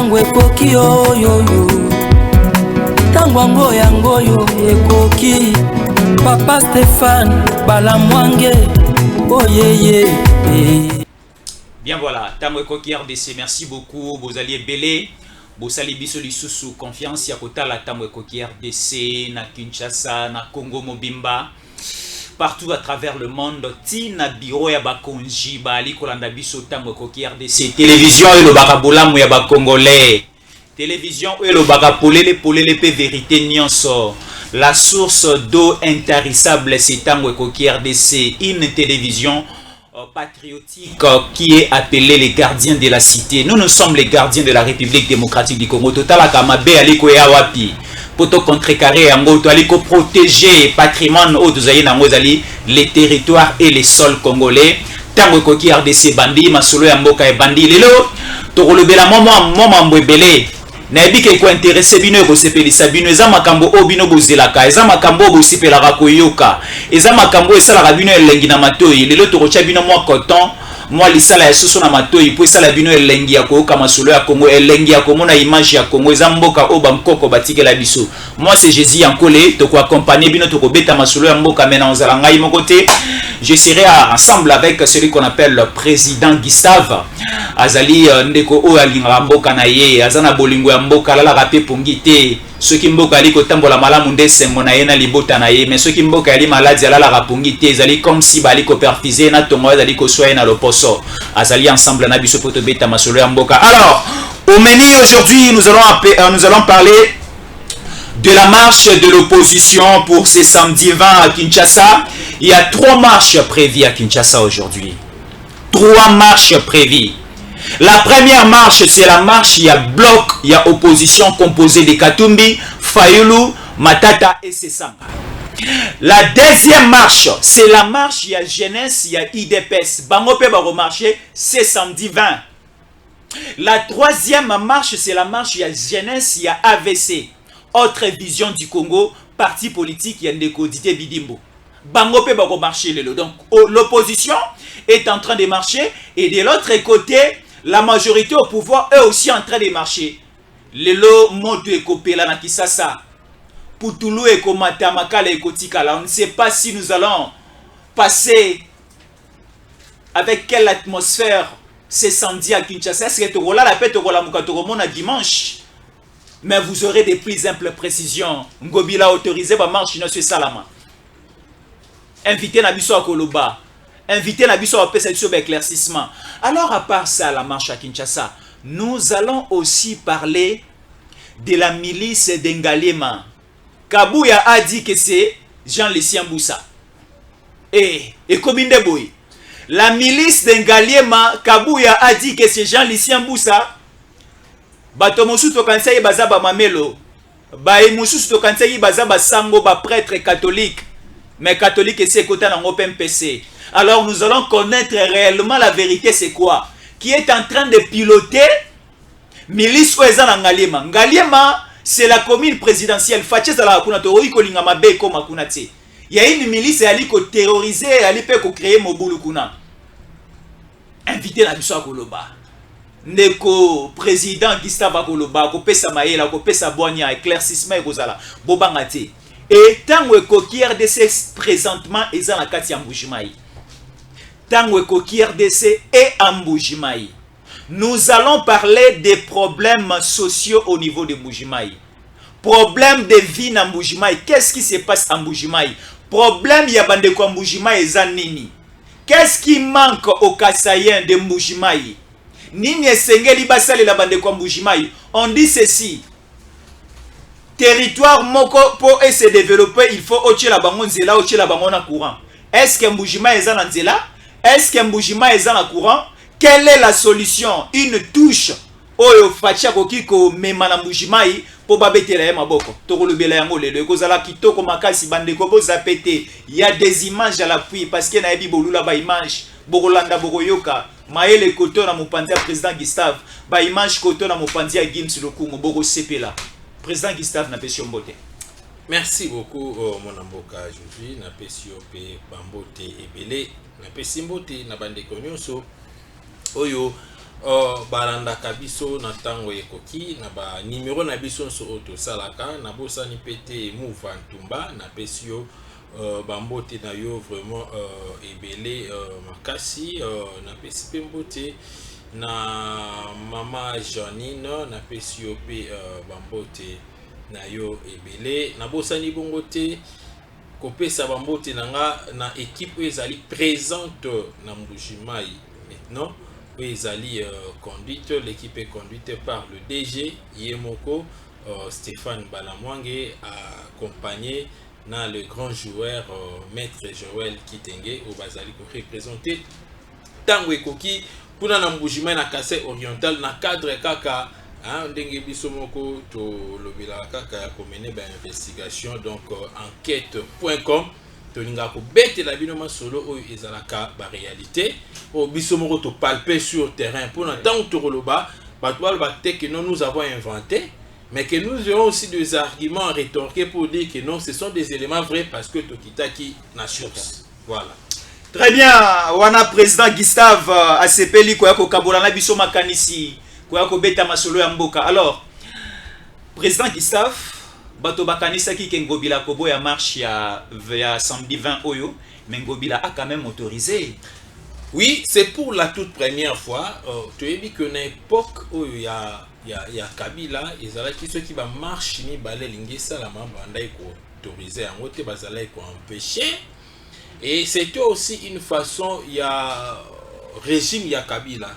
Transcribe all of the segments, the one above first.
tango ekoki oyoyo tango yango yo ekoki Papa Stéphane Balamwange oyeye. Bien voilà, tango ekoki RDC, merci beaucoup, vous alliez belé. Bosali biso lisusu confiance ya kotala tango ekoki RDC na Kinshasa na Congo Mobimba partout à travers le monde. Tina biro ya bakonji bali kolanda biso tango ekoki RDC. Télévision et le barabolamu ya ba congolais. Télévision et le barapolele polele pe vérité nyonso. La source d'eau intarissable c'est tango ekoki RDC, une télévision patriotique qui est appelé les gardiens de la cité. Nous sommes les gardiens de la République démocratique du Congo. Total Kamabe aliko ya wapi. Poto contrecarrer yango to aliko protéger patrimoine au dozaï nango zali les territoires et les sols congolais. Tango koki RDC bandi masolo ya mboka e bandi lelo to kolobela moment mbwebele. Na ebike ko intéressé bino ko sepelisa bino eza makambo obino bozelaka eza makambo bosipelaka koyoka eza makambo esalaka bino elengi na matoyi lelo to kocha bino mwa coton mwa lisala ya soso na matoyi po esala bino elengi ya koyoka masolo ya Congo elengi ya komona image ya Congo eza mboka oba mkoko batikela biso. Moi c'est Jésus Yankole to ko accompagner bino to ko beta masolo ya mboka mena onzala ngai moko te. Je serai ensemble avec celui qu'on appelle le président Gustave azali ndeko o alinga mboka na ye azana bolingo ya mboka la rapé pongité ceux qui mboka ali ko tambola malamu ndesengo na ye na libota na ye mais ceux qui mboka ali maladi ala la rapongité ezali comme si bali ko perfiser na tongo azali ko soya na loposo azali ensemble na biso poto beta masolo ya mboka. Alors au menu aujourd'hui nous allons parler de la marche de l'opposition pour ce samedi 20 à Kinshasa. Il y a 3 marches prévues à Kinshasa aujourd'hui. 3 marches prévues. La première marche, c'est la marche, il y a bloc, il y a opposition composée de Katumbi, Fayulu, Matata et Sesanga. La deuxième marche, c'est la marche, il y a jeunesse, il y a IDPS. Bangope va remarcher, c'est samedi 20. La troisième marche, c'est la marche, il y a jeunesse, il y a AVC. Autre vision du Congo, parti politique, il y a Ndeko-Dité Bidimbo. Bangope va remarcher le lot. Donc l'opposition est en train de marcher et de l'autre côté, la majorité au pouvoir est aussi en train de marcher. Le lot moto et kopela na Kisasa. Putulu et Komata Makala et Kotikala. On ne sait pas si nous allons passer avec quelle atmosphère ce samedi à Kinshasa. Est-ce que tu as la paix à dimanche? Mais vous aurez des plus amples précisions. Ngobila autorisé par marche sur Salama. Invité Nabiso à Koloba. Invité Nabiso à Pessetio éclaircissement. Alors à part ça, la marche à Kinshasa, nous allons aussi parler de la milice d'Engalema. Kabouya a dit que c'est Jean-Lucien Boussa. Et Kominde Boy. La milice d'Engalema, Kabouya a dit que c'est Jean-Lucien Boussa. Bato mosusu to kansayi baza ba mamelo. Ba mosusu to kansayi baza ba sango ba prêtre catholique. Mais catholique c'est côté dans OpenPC. Alors nous allons connaître réellement la vérité c'est quoi qui est en train de piloter milice oeza Ngalema. Ngalema c'est la commune présidentielle. Fache za la kuna to iko linga mabe ko makuna te. Il y a une milice ali ko terroriser, ali pe ko créer mobulu kuna. Invité na biso akoloba. Neko président Gustave Akoloba ko pesa maela ko pesa boanya éclaircissement ekozala bobanga te. Et tango ekoki RDC présentement eza na kati ya Mbujimai. Tango ekoki RDC et Mbujimai. Nous allons parler des problèmes sociaux au niveau de Mbujimai. Problème de vie na Mbujimai. Qu'est-ce qui se passe à Mbujimai? Problème ya bandeko Mbujimai eza nini? Qu'est-ce qui manque aux Kasaïens de Mbujimai? Nini esengeli basali la bande kwa Mbujimai. On dit ceci. Territoire moko pour se développer, il faut oche la bango nzela, oche la bango na courant. Est-ce que Mbujimai est en nzela? Est-ce que Mbujimai est en courant? Quelle est la solution? Une touche. Oyo facha kokiko mema na Mbujimai po babetela ya maboko. Tokolubela yango lelo kozala kitoko makasi bande ko boza pété. Il y a des images à l'appui parce que na yebi bolula ba image. Bokolanda bokoyoka. Maël Koto na mopanzi président Gustave ba image Koto na mopanzi ya Gims Lokumu boko sepela président Gustave na pesio mbote. Merci beaucoup mon amboka aujourd'hui na pesio pe bambote ebele na pesi mbote na bande konyoso oyo balanda kabiso na tango ekoki na ba numéro na biso so auto salaka na bosani pété Mouvantumba na pesio bambote na yo vraiment ebele makasi na pesi pe mbote na mama Janine na pesio pe bambote na yo ebele na bosani bongo te kopesa bambote na équipe ezali présente na Mbujimai maintenant ezali conduite, l'équipe est conduite par le DG Yemoko Stéphane Balamwange, accompagné dans le grand joueur maître Joël Kitenge au Bazali pour représenter Tango Ekoki pour na Mbujimai na Kassai oriental na cadre kaka ndenge biso moko to lobela kaka ya komene ba investigation donc enquête.com toninga ko bete la bino masolo oyo ezalaka ba réalité o biso moko to palper sur terrain pour na tant to roloba batwal ba te que nous avons inventé mais que nous avons aussi des arguments à rétorquer pour dire que non ce sont des éléments vrais parce que tokitaki na source voilà. Très bien, wana président Gustave asepeli ko yako kabola na biso makanisi ko yako beta masolo ya mboka. Alors président Gustave bato bakanisa ki Ngobila kobo ya marche ya samedi 20 oyo mais Ngobila a quand même autorisé. Oui, c'est pour la toute première fois. Tu as dit que na époque où il y a Kabila, ils allaient qui ceux qui va marcher ni balé lingisa la main bandai ko autorisé en côté bazalai ko empêcher. Et c'était aussi une façon il y a régime il y a Kabila.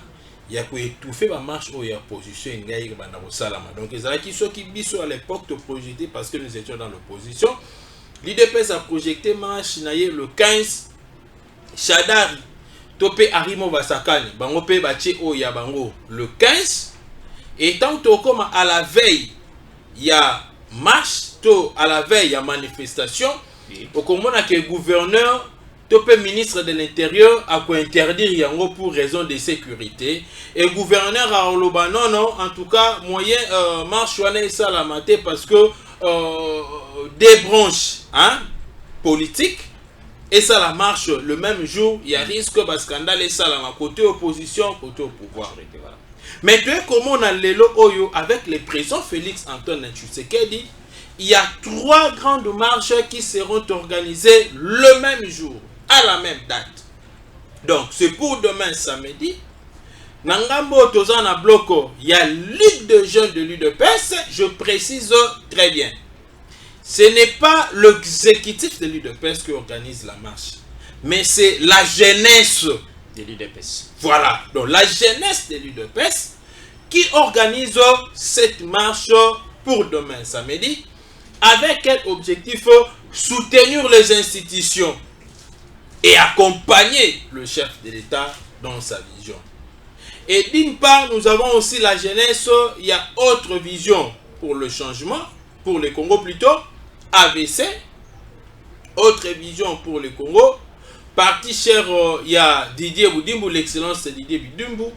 Il y a quoi étouffer ma marche où il y a position ngai bana ko salama. Donc ils allaient qui ceux qui biso à l'époque te projeter parce que nous étions dans l'opposition. L'IDPS a projeté marche naie le 15 Shadari topé Arimo Basakani bango pe batie o ya bango le 15 et tant que comme à la veille il y a marche to à la veille il y a manifestation au komona que gouverneur topé ministre de l'intérieur a quoi interdire yango pour raison de sécurité et gouverneur a oloba non en tout cas moyen marche wana ça la maté parce que des branches politiques et ça la marche le même jour, il y a risque de scandale et ça la côté opposition, côté au pouvoir. Mais comment on a l'élo oyo avec le président Félix Antoine Tshisekedi, il y a 3 grandes marches qui seront organisées le même jour, à la même date. Donc c'est pour demain samedi. Nangambo Tozana Bloko, il y a Ligue de jeunes de l'UDPS, je précise très bien. Ce n'est pas l'exécutif de l'UDPS qui organise la marche, mais c'est la jeunesse de l'UDPS. Voilà, donc la jeunesse de l'UDPS qui organise cette marche pour demain samedi, avec quel objectif? Soutenir les institutions et accompagner le chef de l'État dans sa vision. Et d'une part, nous avons aussi la jeunesse, il y a autre vision pour le changement, pour le Congo plutôt, AVC, autre vision pour le Congo, parti cher, il y a Didier Boudimbu, l'excellence de Didier Boudimbu,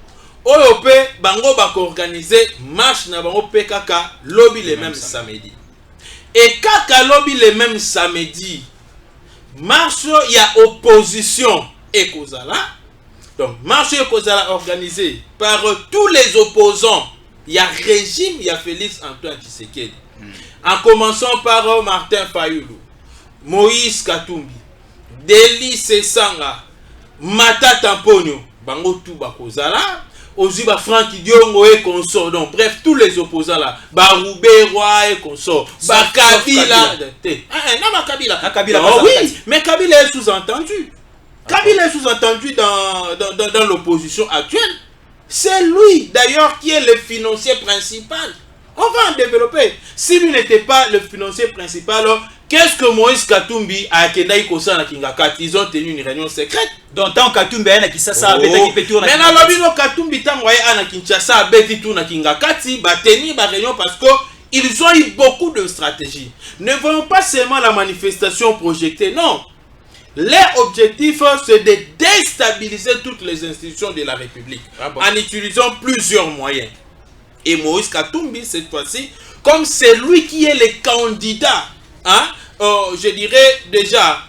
OOP, Bango Bako organisé, marche na Bango Kaka, lobby les mêmes samedi. Et Kaka lobby les mêmes samedi, marche, il y a opposition et Kozala. Donc, marche et Kozala organisé par tous les opposants. Il y a régime, il y a Félix Antoine Tshisekedi. En commençant par Martin Fayoulou, Moïse Katumbi, Deli Sesanga, Mata Tamponio, Bango Touba Kozala, Oziba Franck Diongo et consort. Donc, bref, tous les opposants là, Baroubé, Roi et consort, Bakabila. Non, Kabila. Oh, oui, mais Kabila est sous-entendu. Kabila est sous-entendu dans l'opposition actuelle. C'est lui, d'ailleurs, qui est le financier principal. On va en développer. Si lui n'était pas le financier principal, qu'est-ce que Moïse Katumbi a Kendai Kosa na Kingakati? Ils ont tenu une réunion secrète. Donc, tant Katumbi a Kisasa, mais na lobino Katumbi tangoye a na Kinshasa, beti tu na Kingakati, ba tenu ba réunion parce que ils ont eu beaucoup de stratégies. Ne voyons pas seulement la manifestation projetée, non. Leur objectif, c'est de déstabiliser toutes les institutions de la République en utilisant plusieurs moyens. Et Moïse Katumbi, cette fois-ci, comme c'est lui qui est le candidat, je dirais déjà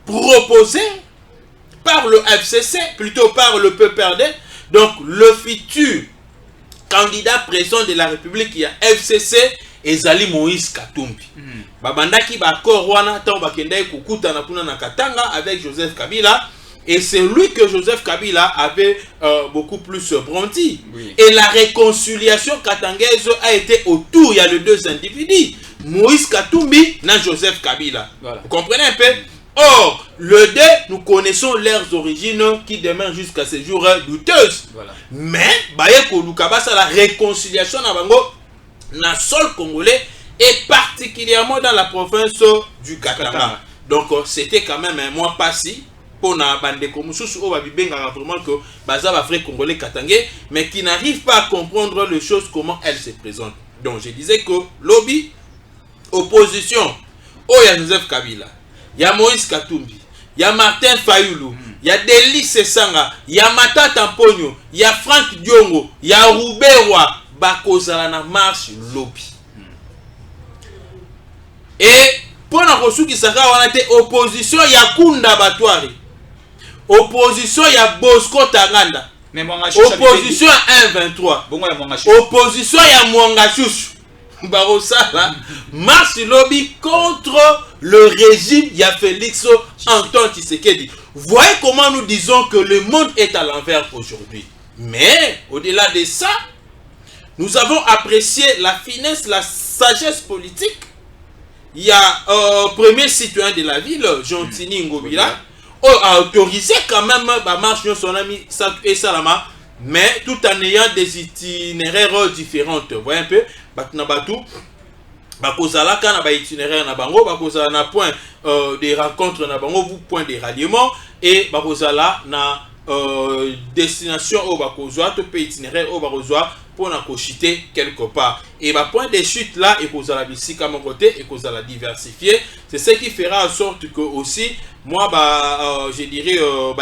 proposé par le FCC, plutôt par le PPRD, Donc le futur candidat président de la République il y a FCC ezali Moïse Katumbi. Babandaki ba korwana tant bakendai kukuta na kuna na Katanga avec Joseph Kabila. Et c'est lui que Joseph Kabila avait beaucoup plus brandi. Oui. Et la réconciliation katangaise a été autour, il y a les deux individus, Moïse Katumbi et Joseph Kabila. Voilà. Vous comprenez un peu? Or, le deux, nous connaissons leurs origines qui demeurent jusqu'à ce jour douteuses. Voilà. Mais, la réconciliation na sol congolais et particulièrement dans la province du Katanga. Donc, c'était quand même un mois passé. Pour na bande comme sous au babibenga vraiment que baza va vrai congolais katangais mais qui n'arrive pas à comprendre les choses comment elles se présentent. Donc je disais que lobby opposition oh ya Joseph Kabila, il y a Moïse Katumbi, il y a Martin Fayulu, il y a Delis Sanga, il y a Matata Mponyo, il y a Frank Diongo, il y a Rouberwa bakozala na marche lobby. Et pour na kosu ki saka wana te opposition ya Kunda Batwari. Opposition ya Bosco Tanganda. Opposition à 1-23. Opposition ya Mwanga Chouchou. Barosala. Marche lobby contre le régime ya Félix Antoine Tshisekedi. Voyez comment nous disons que le monde est à l'envers aujourd'hui. Mais au-delà de ça, nous avons apprécié la finesse, la sagesse politique. Il y a premier citoyen de la ville, Jontini Ngobila, a autorisé quand même la marche de son ami et Salama, mais tout en ayant des itinéraires différentes. Vous voyez un peu, Batnabatou, Bakozala, quand on a itinéraire na bango, Bakozala na point des rencontres na bango, point de ralliement, et Bakozala na destination au Bakozwa, tout pays itinéraire au Bakozwa, pour na cochiter quelque part. Et bah point de chute là, et qu'on a la musique à mon côté, et qu'on a la diversifier. C'est ce qui fera en sorte que aussi, moi, je dirais,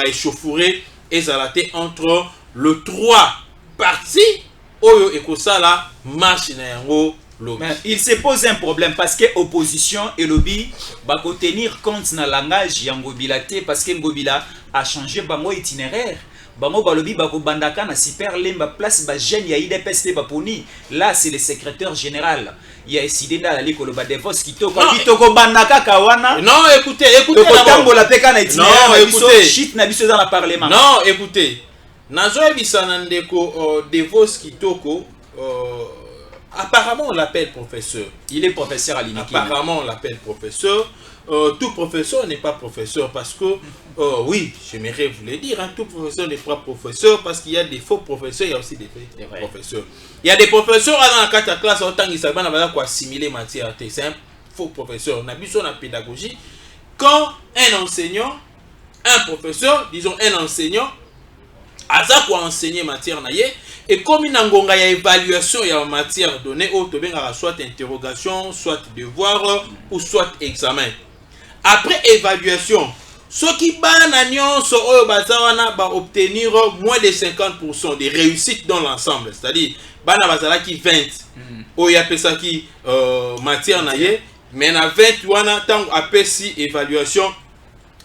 échauffouré et zalaté entre le 3 parties, Oyo et qu'on a la marche n'ayant. Mais il se pose un problème parce que opposition et lobby va tenir compte na langage yangobilate parce que Ngobila a changé bango itinéraire. Bango balobi bako bandaka na super lemba place ba jeune ya IDPS ba poni. Là c'est le secrétaire général. Il y a décidé d'aller koloba devos kitoko bandaka kawana. Non, écoutez la peka na itinéraire. Non, écoutez, shit na biso dans le parlement. Non, écoutez. Nazo ebisana ndeko devos kitoko apparemment on l'appelle professeur. Il est professeur à l'INIKI. Apparemment on l'appelle professeur. Tout professeur n'est pas professeur parce que, oui, j'aimerais vous le dire, hein, tout professeur n'est pas professeur parce qu'il y a des faux professeurs, il y a aussi des vrais professeurs. Il y a des professeurs dans la classe, autant qu'ils savent pas assimiler matière. C'est un faux professeur. On a vu sur la pédagogie. Quand un enseignant, un professeur, disons un enseignant, a ça quoi enseigner matière naïe, et comme il y a évaluation il y a matière donnée, soit interrogation, soit devoir ou soit examen. Après évaluation, ceux qui va obtenir moins de 50% de réussite dans l'ensemble, c'est-à-dire qui 20 ou il y a ça qui matière naïe, mais na 20 wana tant après si évaluation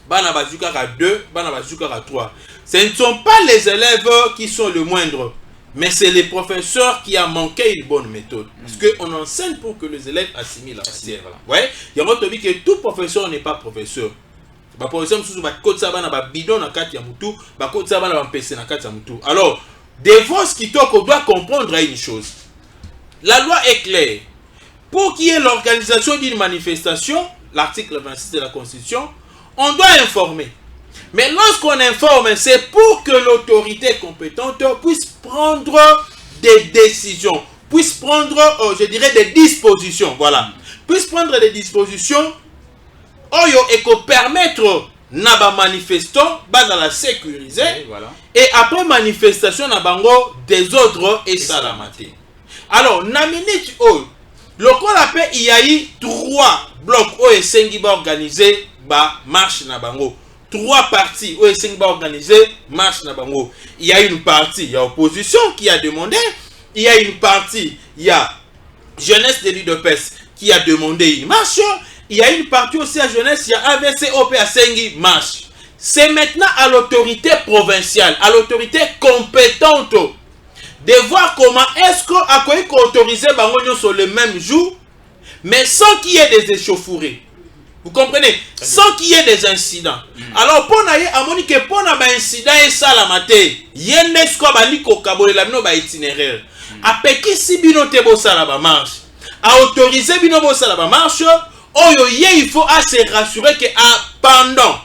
bana bazuka à 2, bana bazuka à 3. Ce ne sont pas les élèves qui sont le moindre, mais c'est les professeurs qui ont manqué une bonne méthode. Parce qu'on enseigne pour que les élèves assimilent la matière. Ouais, il y a un autre que tout professeur n'est pas professeur. Par exemple, si vous avez bidon na kati ya mutu, alors, devant ce qui doit comprendre une chose. La loi est claire. Pour qu'il y ait l'organisation d'une manifestation, l'article 26 de la Constitution, on doit informer. Mais lorsqu'on informe, c'est pour que l'autorité compétente puisse prendre des décisions, puisse prendre, je dirais, des dispositions, voilà. Puisse prendre des dispositions et que permettre naba manifestants, dans la sécuriser, voilà. Et après manifestation, nabango des ordres et salamate. Alors, naminit le qu'on appelle, il y a eu 3 blocs et 5 qui vont organiser marche nabango. 3 parties où ils sont organisés, marche na bango. Il y a une partie, il y a opposition qui a demandé. Il y a une partie, il y a jeunesse de l'UDPS qui a demandé une marche. Il y a une partie aussi à jeunesse, il y a AVC OP à Sengi marche. c'est maintenant à l'autorité provinciale, à l'autorité compétente de voir comment est-ce qu'on a autorisé Bangonio sur le même jour, mais sans qu'il y ait des échauffourées. Vous comprenez? Sans qu'il y ait des incidents. Alors, pour que pour un incident et ça la maté, il y a des itinéraire. Après qui si bino te bossa la marche, à autoriser bino bossa la marche, il faut se rassurer que pendant,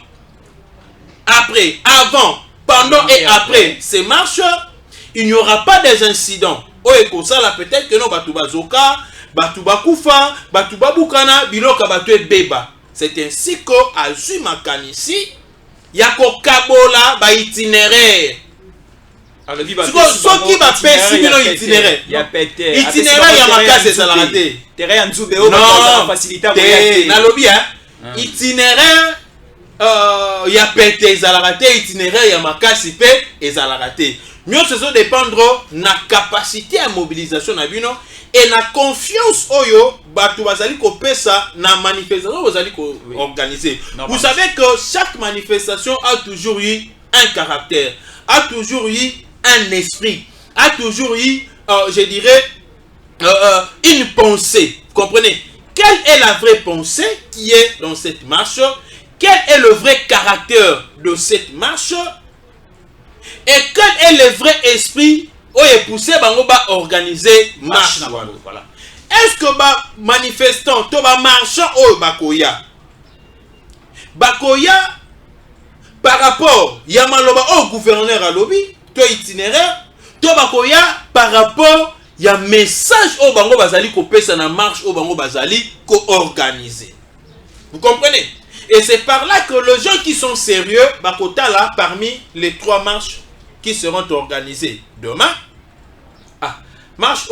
après, avant, pendant et après ces marches, il n'y aura pas des incidents. Peut-être que non, Batouba Zoka, Batouba Koufa, Batouba Boukana, Biloka Batoué Beba. C'est ainsi qu'à Zumakanisi, il y a Kabola, ba itinéraire. Ce qui va faire si itinéraire. Il y a pété. Itinéraire, il y a ma case et salarate. Terrain en Zoubéo, non, facilité à voyager. Itinéraire, il y a pété et salarate. Itinéraire, il y a ma case et salarate. Mieux, ce sont dépendre de la capacité à mobilisation et la confiance oyo batu bazali ko pesa na manifestation bazali ko organiser. Vous savez que chaque manifestation a toujours eu un caractère, a toujours eu un esprit, a toujours eu, je dirais, une pensée. Vous comprenez? Quelle est la vraie pensée qui est dans cette marche? Quel est le vrai caractère de cette marche? Et quel est le vrai esprit où est poussé bango ba organiser marche? Voilà. Est-ce que ba manifestant to ba marchand ou bakoya par rapport ya maloba au gouverneur à lobby to itinéraire to bakoya par rapport ya message au bango bazali ko pesa na marche au bango bazali ko organiser? Vous comprenez? Et c'est par là que les gens qui sont sérieux bakota là parmi les 3 marches qui seront organisées demain. Marche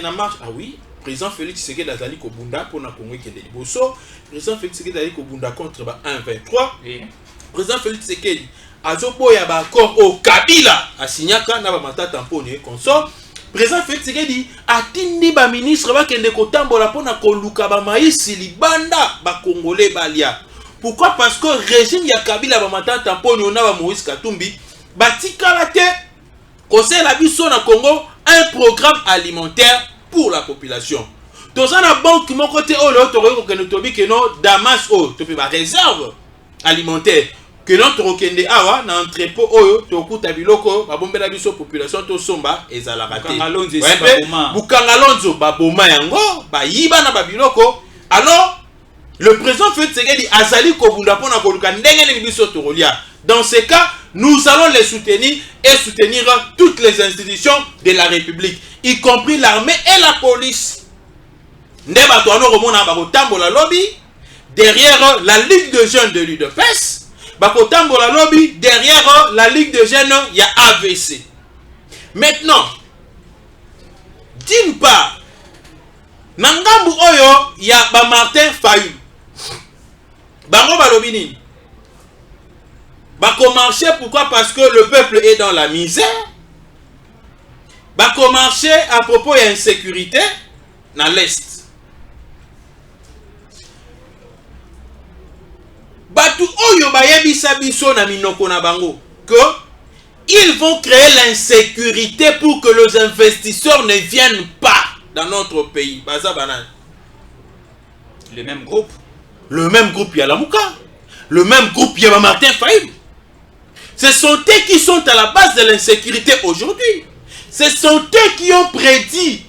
na marche, ah oui, président Félix Tshisekedi azali ko bunda pour na Congo kende liboso, président Félix Tshisekedi azali ko bunda contre ba 1-23. Président Félix Tshisekedi azoboya ba accord au Kabila asinyaka na ba matata mponi consort. Président Félix Tshisekedi atindi ba ministre ba kende ko tambola pona ko luka ba maïsi libanda ba congolais balia. Pourquoi? Parce que régime ya Kabila ba matata mponi ona ba Moïse Katumbi batikala te conseil la biso na Congo un programme alimentaire pour la population. Dans la banque mon côté oh le autorité que nous tobi que non Damas oh tu peux ba réserve alimentaire que non trokende awa na entrepôt oh to kuta biloko ba bombela biso population to somba ezala raté. Bukangalonzo ba boma yango ba yiba na ba biloko. Alors le président Félix Tshisekedi azali ko bunda pona ko luka ndenge ni biso to rolia. Dans ce cas, nous allons les soutenir et soutenir toutes les institutions de la République, y compris l'armée et la police. Derrière la Ligue de jeunes de l'UDPS, derrière la Ligue de jeunes, il y a AVC. Maintenant, d'une part, Nangambu Oyo, il y a Martin Fayou. Bango Balobini. Bako marcher, pourquoi? Parce que le peuple est dans la misère. Bako marcher à propos de l'insécurité dans l'Est. Batu oyo bayebisa biso na minoko na bango que ils vont créer l'insécurité pour que les investisseurs ne viennent pas dans notre pays. Baza banan. Le même groupe. Le même groupe Yalamouka. Le même groupe Yaba Martin Fayou. Ce sont eux qui sont à la base de l'insécurité aujourd'hui. Ce sont eux qui ont prédit,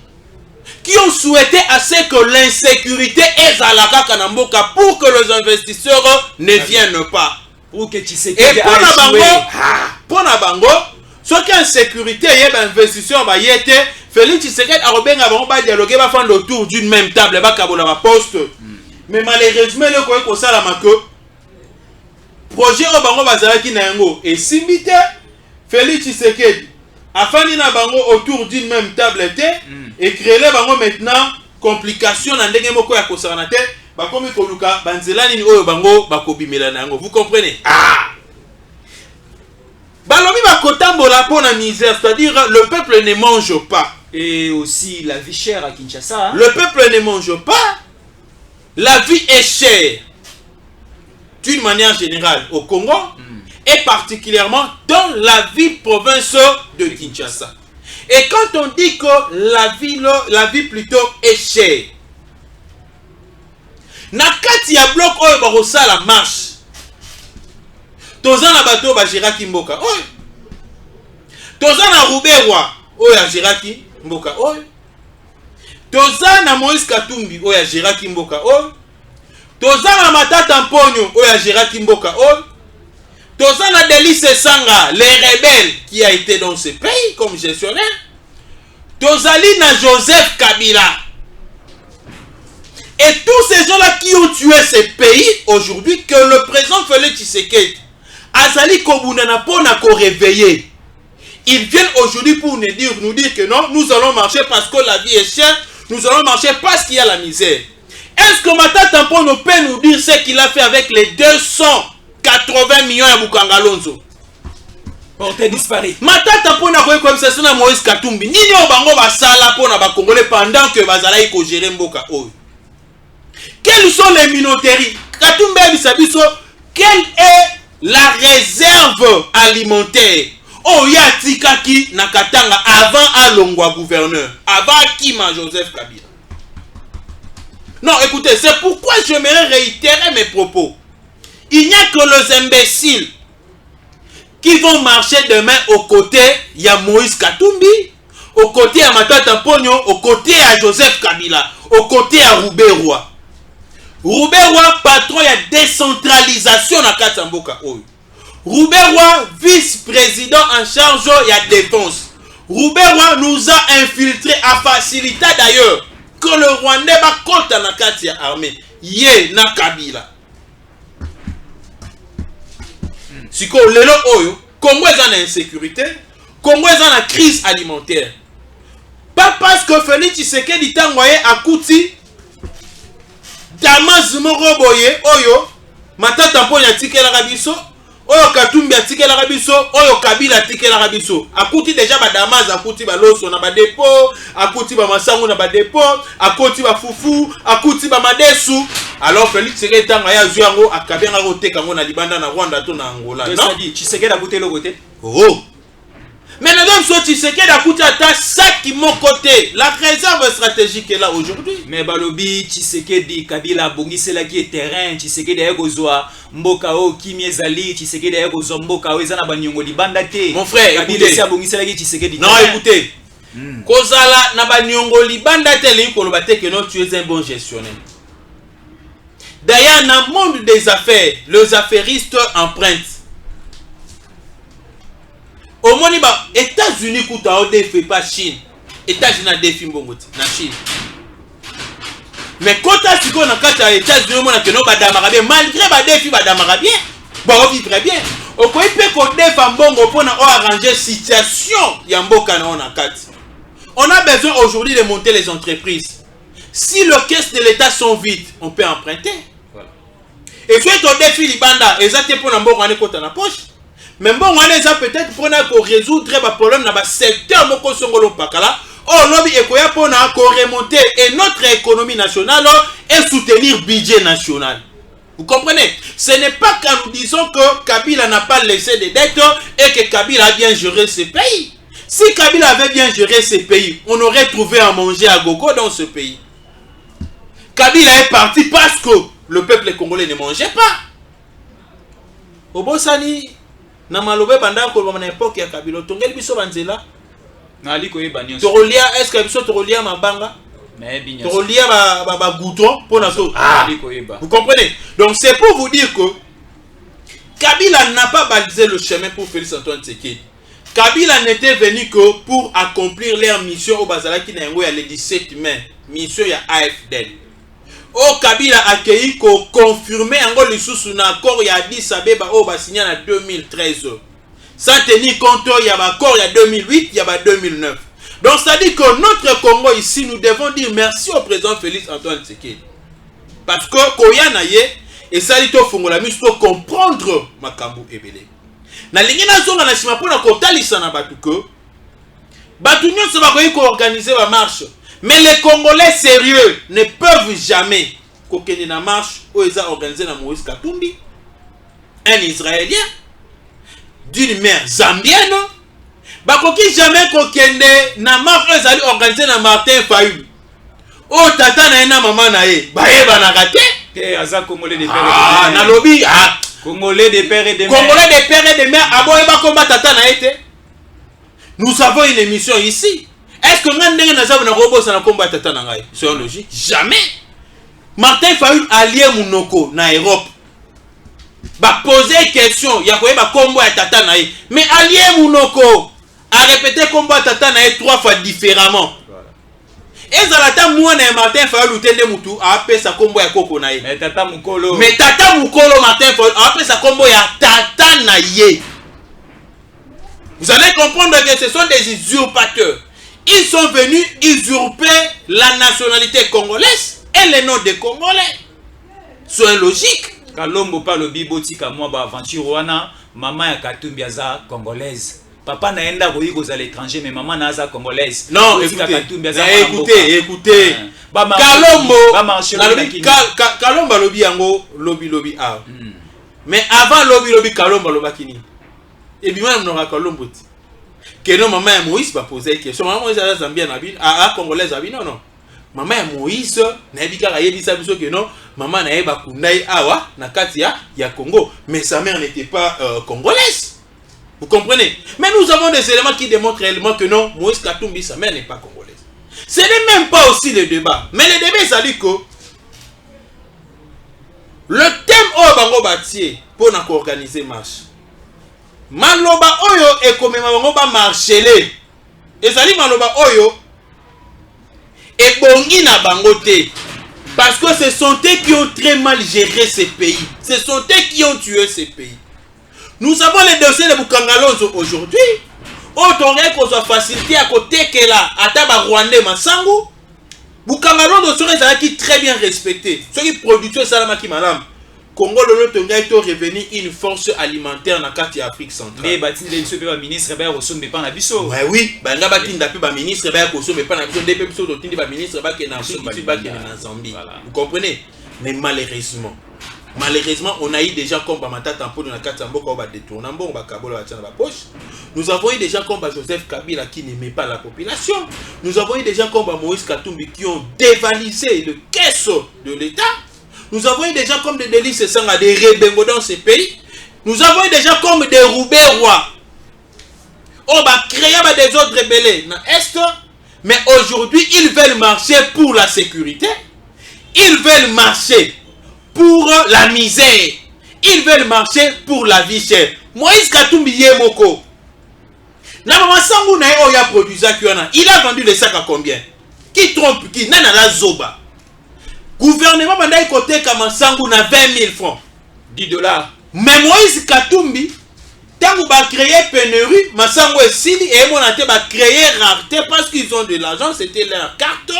qui ont souhaité assez que l'insécurité est à la Kakanamboka pour que les investisseurs ne viennent pas. Pour que tu sais et pour la bango, ce qui est insécurité, il y a des investisseurs, il y a Félix Tshisekedi a dialogué autour d'une même table, poste. Mais malheureusement, le quoi que ça la projet au bango bazalaki na yango et simité Félix Tshisekedi afani na bango autour d'une même table et créer bango maintenant complication na ndenge moko ya kosana te bakomi koluka banzela nini oyo bango bakobimela na yango. Vous comprenez? Balobi bakotambola pona misère, c'est-à-dire le peuple ne mange pas. Et aussi la vie chère à Kinshasa. Le peuple ne mange pas. La vie est chère. d'une manière générale au Congo et particulièrement dans la ville province de Kinshasa. Et quand on dit que la vie plutôt est chère, nakati ya bloc oyo bakosa la marche, toza na bato ba Géraki Mboka oyo, toza na Ruberwa oyo ya Géraki Mboka oyo, toza na Moïse Katumbi oyo ya Géraki Mboka oyo, toza na Matata Mponyo oyo ya Géraki Mboka oyo, toza na Delice Sanga, les rebelles qui a été dans ce pays comme gestionnaire, tozali na Joseph Kabila. Et tous ces gens-là qui ont tué ce pays aujourd'hui, que le président Félix Tshisekedi Azali Kobunana pona ko réveiller. Ils viennent aujourd'hui pour nous dire que non, nous allons marcher parce que la vie est chère, nous allons marcher parce qu'il y a la misère. Est-ce que Matata Mponyo peut nous dire ce qu'il a fait avec les 280 millions à Bukangalonzo? Porté disparu. Matata Mponyo a comme ça na Moïse Katumbi. Nini obango basala pona ba Congolais pendant que bazala ko gérer mboka oyo. Quelles sont les minoteries? Katumbi bisabiso, quelle est la réserve alimentaire? Oh ya tikaki na Katanga avant Alongwa gouverneur, avant Kima Joseph Kabila. Non, écoutez, c'est pourquoi j'aimerais réitérer mes propos. Il n'y a que les imbéciles qui vont marcher demain aux côtés de Moïse Katumbi, aux côtés de Matata Mponyo, aux côtés de Joseph Kabila, aux côtés de Ruberwa. Ruberwa, patron de la décentralisation na Katamboka Oyo. Ruberwa, vice-président en charge de la défense. Ruberwa nous a infiltrés à faciliter d'ailleurs que le Rwandais va contre la Katia armée. Yé na Kabila. Si ko lelo oyo, Congo est en insécurité, Congo est en crise alimentaire. Pas parce que Félix Tshisekedi tangoye akuti Damas Moroboye oyo Matata Mponyo atikela rabiso oyo Katumbi atikela rabiso oyo Kabila atikela rabiso akuti déjà ba Damas akuti ba loso na ba dépôt akuti ba masango na ba dépôt akuti ba fufu akuti ba madesu. Alors Félix Tshisekedi tanga ya zuango akabenga roteka ngo na Libanda na Rwanda to na Angola non ça dit Tshisekedi akuti le côté oh. Mais nous avons Tshisekedi akuti ata saki mon côté. La réserve stratégique est là aujourd'hui. Mais balobi Tshisekedi Kabila bongisela ki terrain Tshisekedi aykozwa mboka o kimi ezali Tshisekedi aykozwa mboka o ezana banyongo Libanda te. Mon frère, Kabila écoutez. si bongisela ki Tshisekedi. Non, écoutez. Kozala na banyongo Libanda te li ko lobate que non tu es un bon gestionnaire. D'ailleurs, dans le monde des affaires, les affairistes empruntent. Au moins, les États-Unis ne défient pas Chine. Les États-Unis ne défient pas Chine. Mais quand tu as les États-Unis, malgré les défis, ils vivent très bien. On peut arranger la situation. On a besoin aujourd'hui de monter les entreprises. Si les caisses de l'État sont vides, on peut emprunter. Voilà. Et puis, ton défi, Libanda, exactement pour un bon côté na poche. Mais bon, on est peut-être pour résoudre les problèmes dans le secteur moko songolo pakala. Oh, lobby ekoya pour remonter et notre économie nationale et soutenir le budget national. Vous comprenez? Ce n'est pas quand nous disons que Kabila n'a pas laissé des dettes et que Kabila a bien géré ce pays. Si Kabila avait bien géré ce pays, on aurait trouvé à manger à gogo dans ce pays. Kabila est parti parce que le peuple congolais ne mangeait pas. Au Bosani, na malobe banda ko na époque ya Kabila tongeli biso banzela na liko yeba nyonso torolia est-ce que biso torolia mabanga mais binyo torolia ba goudron pour na so liko yeba. Vous comprenez? Donc c'est pour vous dire que Kabila n'a pas balisé le chemin pour Félix Antoine Tshisekedi. Kabila n'était venu que pour accomplir leur mission au Bazala qui n'a le 17 mai, mission ya AFDL. Oh, Kabila a accueilli qu'on confirmé encore le sous-un accord il y a 10 Abeba au signé en 2013. Sans tenir compte il y a un accord il y a 2008, il y a 2009. Donc ça dit que notre Congo ici, nous devons dire merci au président Félix Antoine Tshisekedi. Parce que Koyana ye et ça dit au Fongola pour comprendre Makambu Ebele. Na lingina zonga na sima pona kotalisa na batuko. Batu nyonso bakoyi ko organiser ba marche. Mais les Congolais sérieux ne peuvent jamais kokende na marche ou eza organisé na Moïse Katumbi un Israélien d'une mère zambienne, bakoki jamais kokende na marche ezali organisé na Martin Fayulu. Oh tata na ena maman na ye, bayeba na raté. Aza Congolais de père et de Ah, mère. na lobby, ah. Congolais de père et de mère. Congolais de père et de mère, aboyeba komba tata na ete. Nous avons une émission ici. Est-ce que nous ndenge na zabu na robo sana komba tata na ngai? C'est logique. Jamais. Martin Fayulu allié munoko na Europe. Ba poser question, ya koyeba kombo ya tata na ye. Mais allié munoko a répété kombo ya tata na ye 3 fois différemment. Ezalata mwana ya Martin Fayulu tende mutu apesa kombo ya koko na ye. Mais tata mukolo. Mais tata mukolo Martin Fayulu apesa kombo ya tata na ye. Vous allez comprendre que ce sont des usurpateurs. Ils sont venus usurper la nationalité congolaise et le nom des Congolais. C'est logique. Kalombo pa lobi botika mwa ba aventure wana, maman ya Katumbi aza congolaise. Papa naenda koyiko za l'étranger mais maman naza congolaise. Non, Botika écoutez. Katumbi aza Écoutez. Ba Kalombo, ba marché Kalombo lobi yango lobi ah. Mais avant lobi Kalombo lobakini. Et bien même n'aura Kalombo ti. Que non maman ya Moïse va poser question. Maman Moïse a Zambia na bin a congolaise a bin non. Maman ya Moïse na bika ka yebisa biso que non maman na yeba kundai awa na kati ya Congo mais sa mère n'était pas congolaise. Vous comprenez? Mais nous avons des éléments qui démontrent réellement que non, Moïse Katumbi, sa mère n'est pas congolaise. Ce n'est même pas aussi le débat. Mais le débat, c'est que le thème au bango bâti pour organiser marche. Maloba oyo et comme bango ba marchele. Et ça dit maloba oyo et bongi na bangote. Parce que ce sont eux qui ont très mal géré ces pays. Ce sont eux qui ont tué ces pays. Nous avons les dossiers de Bukangalonzo aujourd'hui. Autoré qu'on soit facilité à côté que là, à Taba Rwandais Massango. Bukangalonzo serait qui très bien respecté. Ceux qui produisent ça, qui madame. Congo le Tonga est revenu une force alimentaire dans la Afrique centrale. Mais bâti les ministre ben au sommet pas na biso. Ouais oui, banga bati ndapi ba ministre ben au sommet pas na biso des peuples d'autres ba ministre ba qui na Zambie. Vous comprenez? Mais malheureusement, on a eu des gens comme Matata Mpo dans la Katambo qui va détourner, on va kabola va tirer la poche. Nous avons eu des gens comme Joseph Kabila qui n'aimait pas la population. Nous avons eu des gens comme Moïse Katumbi qui ont dévalisé le caisse de l'État. Nous avons eu des gens comme des Délices Sanga, des Rebengo dans ces pays. Nous avons eu des gens comme des Roubaix-Rois. On va créer des autres rebelles dans l'Est. Mais aujourd'hui, ils veulent marcher pour la sécurité. Ils veulent marcher pour la misère. Ils veulent marcher pour la vie chère. Moïse Katumbi Yemoko. Il a vendu les sacs à combien? Qui trompe qui? Nana la Zoba. Gouvernement Mandaï côté Kamansangu na 20 000 francs. 10 $. Mais Moïse Katumbi, tant qu'on va créer pénurie, Massangu et Sili et Monate va créer rareté parce qu'ils ont de l'argent, c'était leur carte.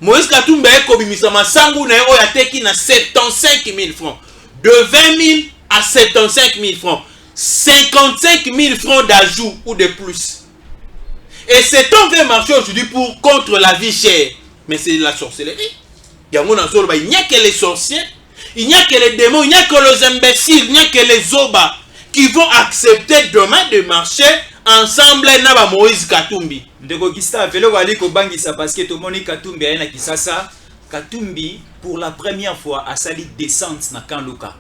Moïse Katumbi a commis Massangu na Oyateki na 75 000 francs. De 20 000 à 75 000 francs. 55 000 francs d'ajout ou de plus. Et cet homme veut marcher aujourd'hui contre la vie chère. Mais c'est la sorcellerie. Il n'y a que les sorciers, il n'y a que les démons, il n'y a que les imbéciles, il n'y a que les obas qui vont accepter demain de marcher ensemble avec Moïse Katumbi. Ndeko Kista velo wali ko bangisa parce que tout moni Katumbi ayana kisasa. Katumbi pour la première fois a sali descente na Kanluka.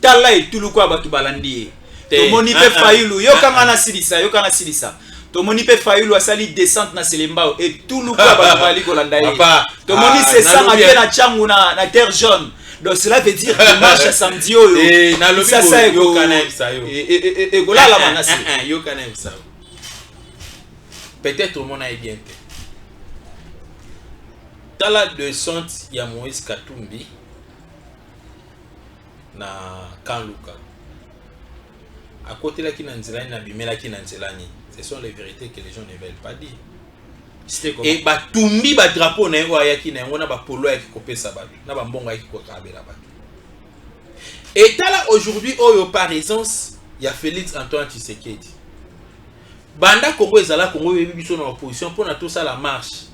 Tala et tuluko batu balandi. To moni pe Fayulu yokanga na silisa, yokanga silisa. Tomoni pe Fayulu asali descente na Selembao et tout nous quoi bali kolanda ye. Tomoni c'est ça ma na changu na terre jaune. Donc cela veut dire que marche samedi yo. Et na lobi ça ça yo kanem ça yo. Et gola la manasi. Yo kanem ça. Peut-être mon a bien fait. Dans la descente ya Moïse Katumbi na Kanluka. À côté là qui nanzela na bimela qui nanzelani. Ce sont les vérités que les gens ne veulent pas dire. Et batumbi ba drapeau na yo ayaki na ngona ba polo ya kikope sabatu na ba mbonga yaki ko kabela ba. Et là aujourd'hui oyo par essence il y a Félix Antoine Tshisekedi. Banda Congo ezala Congo yebi biso na opposition pour na tout ça la marche.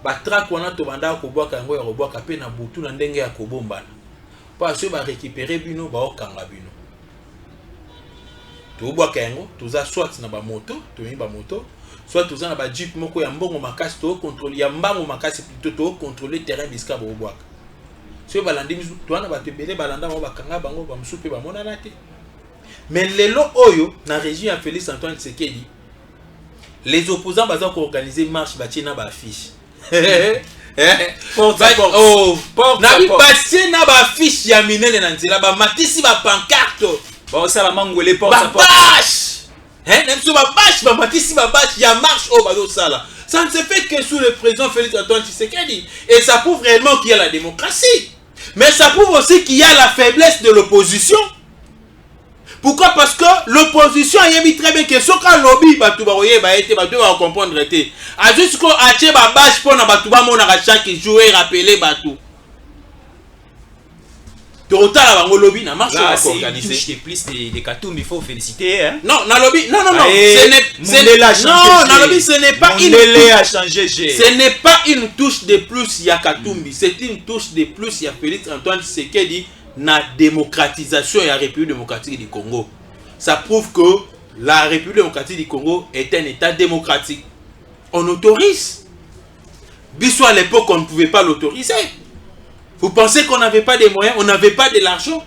Ba track wana to banda ko boka ngo ya ko boka pe na butu na ndenge ya ko bombana. Parce que ba récupérer bino ba okanga bino. to boaka yango toza soit na ba moto to ba moto soit toza na ba jeep moko ya mbongo makasi to contrôler ya mbango makasi plutôt to contrôler terrain biska bo boaka so balandi misu to na ba tebele balanda ba bakanga bango ba musupe ba mona na te. Mais lelo oyo na région ya Félix Antoine Tshisekedi les opposants baza ko organiser marche batie na ba affiche porte na bi batie na ba affiche ya minene na nzela ba matisi ba pancarte bon ça la mangolé porte ba bâche même sur ba bâche ba matisi ba bâche ya marche au bazo sala. Ça ne se fait que sous le président Félix Antoine Tshisekedi et ça prouve réellement qu'il y a la démocratie, mais ça prouve aussi qu'il y a la faiblesse de l'opposition. Pourquoi? Parce que l'opposition a mis très bien que ce quand lobby batu ba oye ba été batu va comprendre été a juste ko ache ba bâche pour na batu ba mona chaque jour rappeler batu Total la bango lobby na marche là, c'est organisé. C'est plus des Katumbi, il faut féliciter hein. Non, na lobby non ce n'est pas ce n'est pas une touche de plus ya Katumbi, c'est une touche de plus ya Félix Antoine Tshisekedi na démocratisation de la République démocratique du Congo. Ça prouve que la République démocratique du Congo est un état démocratique. On autorise. Bissot à l'époque on ne pouvait pas l'autoriser. Vous pensez qu'on n'avait pas des moyens, on n'avait pas de l'argent?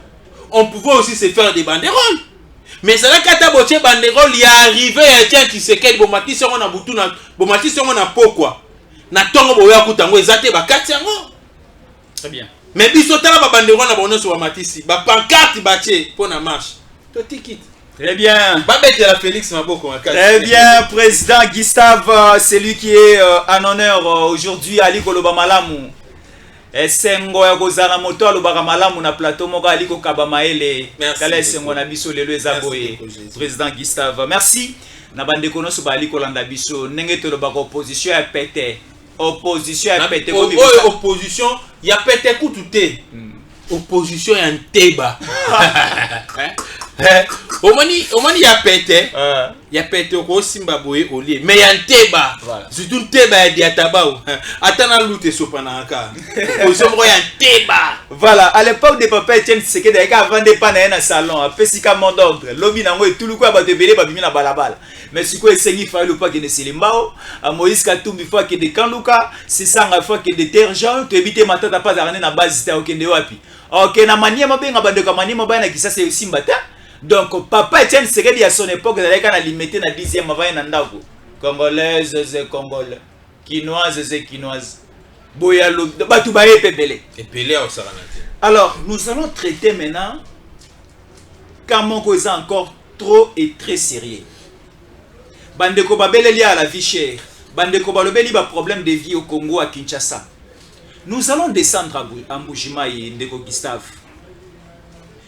On pouvait aussi se faire des banderoles. Mais c'est là quand tu as boté banderole, il est arrivé à tiens qui sait quel bomati sur on a boutou na bomati sur on a pourquoi. Na tongo boya kutango ezate ba katiango. Très bien. Mais biso tala ba banderole na bono sur ba matisi, ba pancarte baché pour na marche. To tikit. Très bien. Ba bête la Félix Maboko makasi. Très bien, président Gustave, c'est lui qui est en honneur aujourd'hui à Likoloba Malamu. Esengo ya kozala moto alobaka malamu na plateau moko aliko kabamaele kala esengo na biso lelo ezaboye président Gustave. Merci na bande konoso baliko landa biso ndenge to lobaka opposition ya pété opposition ya pété kututé opposition ya nteba omoni ya pété ko simba boye olie mais ya nteba surtout nteba ya diatabao atana lute sopana aka opposition moko ya nteba. Voilà, à l'époque de papa Etienne Tshisekedi aka vendre pas na salon a pesika mot d'ordre lobi nango etuluko ba tebele ba bimi na balabala mais siko esengi fa le pas que ne selimbao a Moïse Katumbi fois que de kanluka c'est sanga fois que de tergent to éviter matata pas arane na base ta okende wapi ok na manie mabenga bandeko manie mabana ki ça c'est aussi mbata. Donc papa Etienne Tshisekedi à son époque d'aller na limité na 10e avant na ndako congolaise c'est congolais quinoise c'est quinoise boya lo batu ba epebele epelé au saranate. Alors nous allons traiter maintenant comment cause encore trop et très sérieux bandeko babele lié à la vie chère bandeko balobeli ba problème de vie au Congo à Kinshasa. Nous allons descendre à Mbujimayi ndeko Gustave.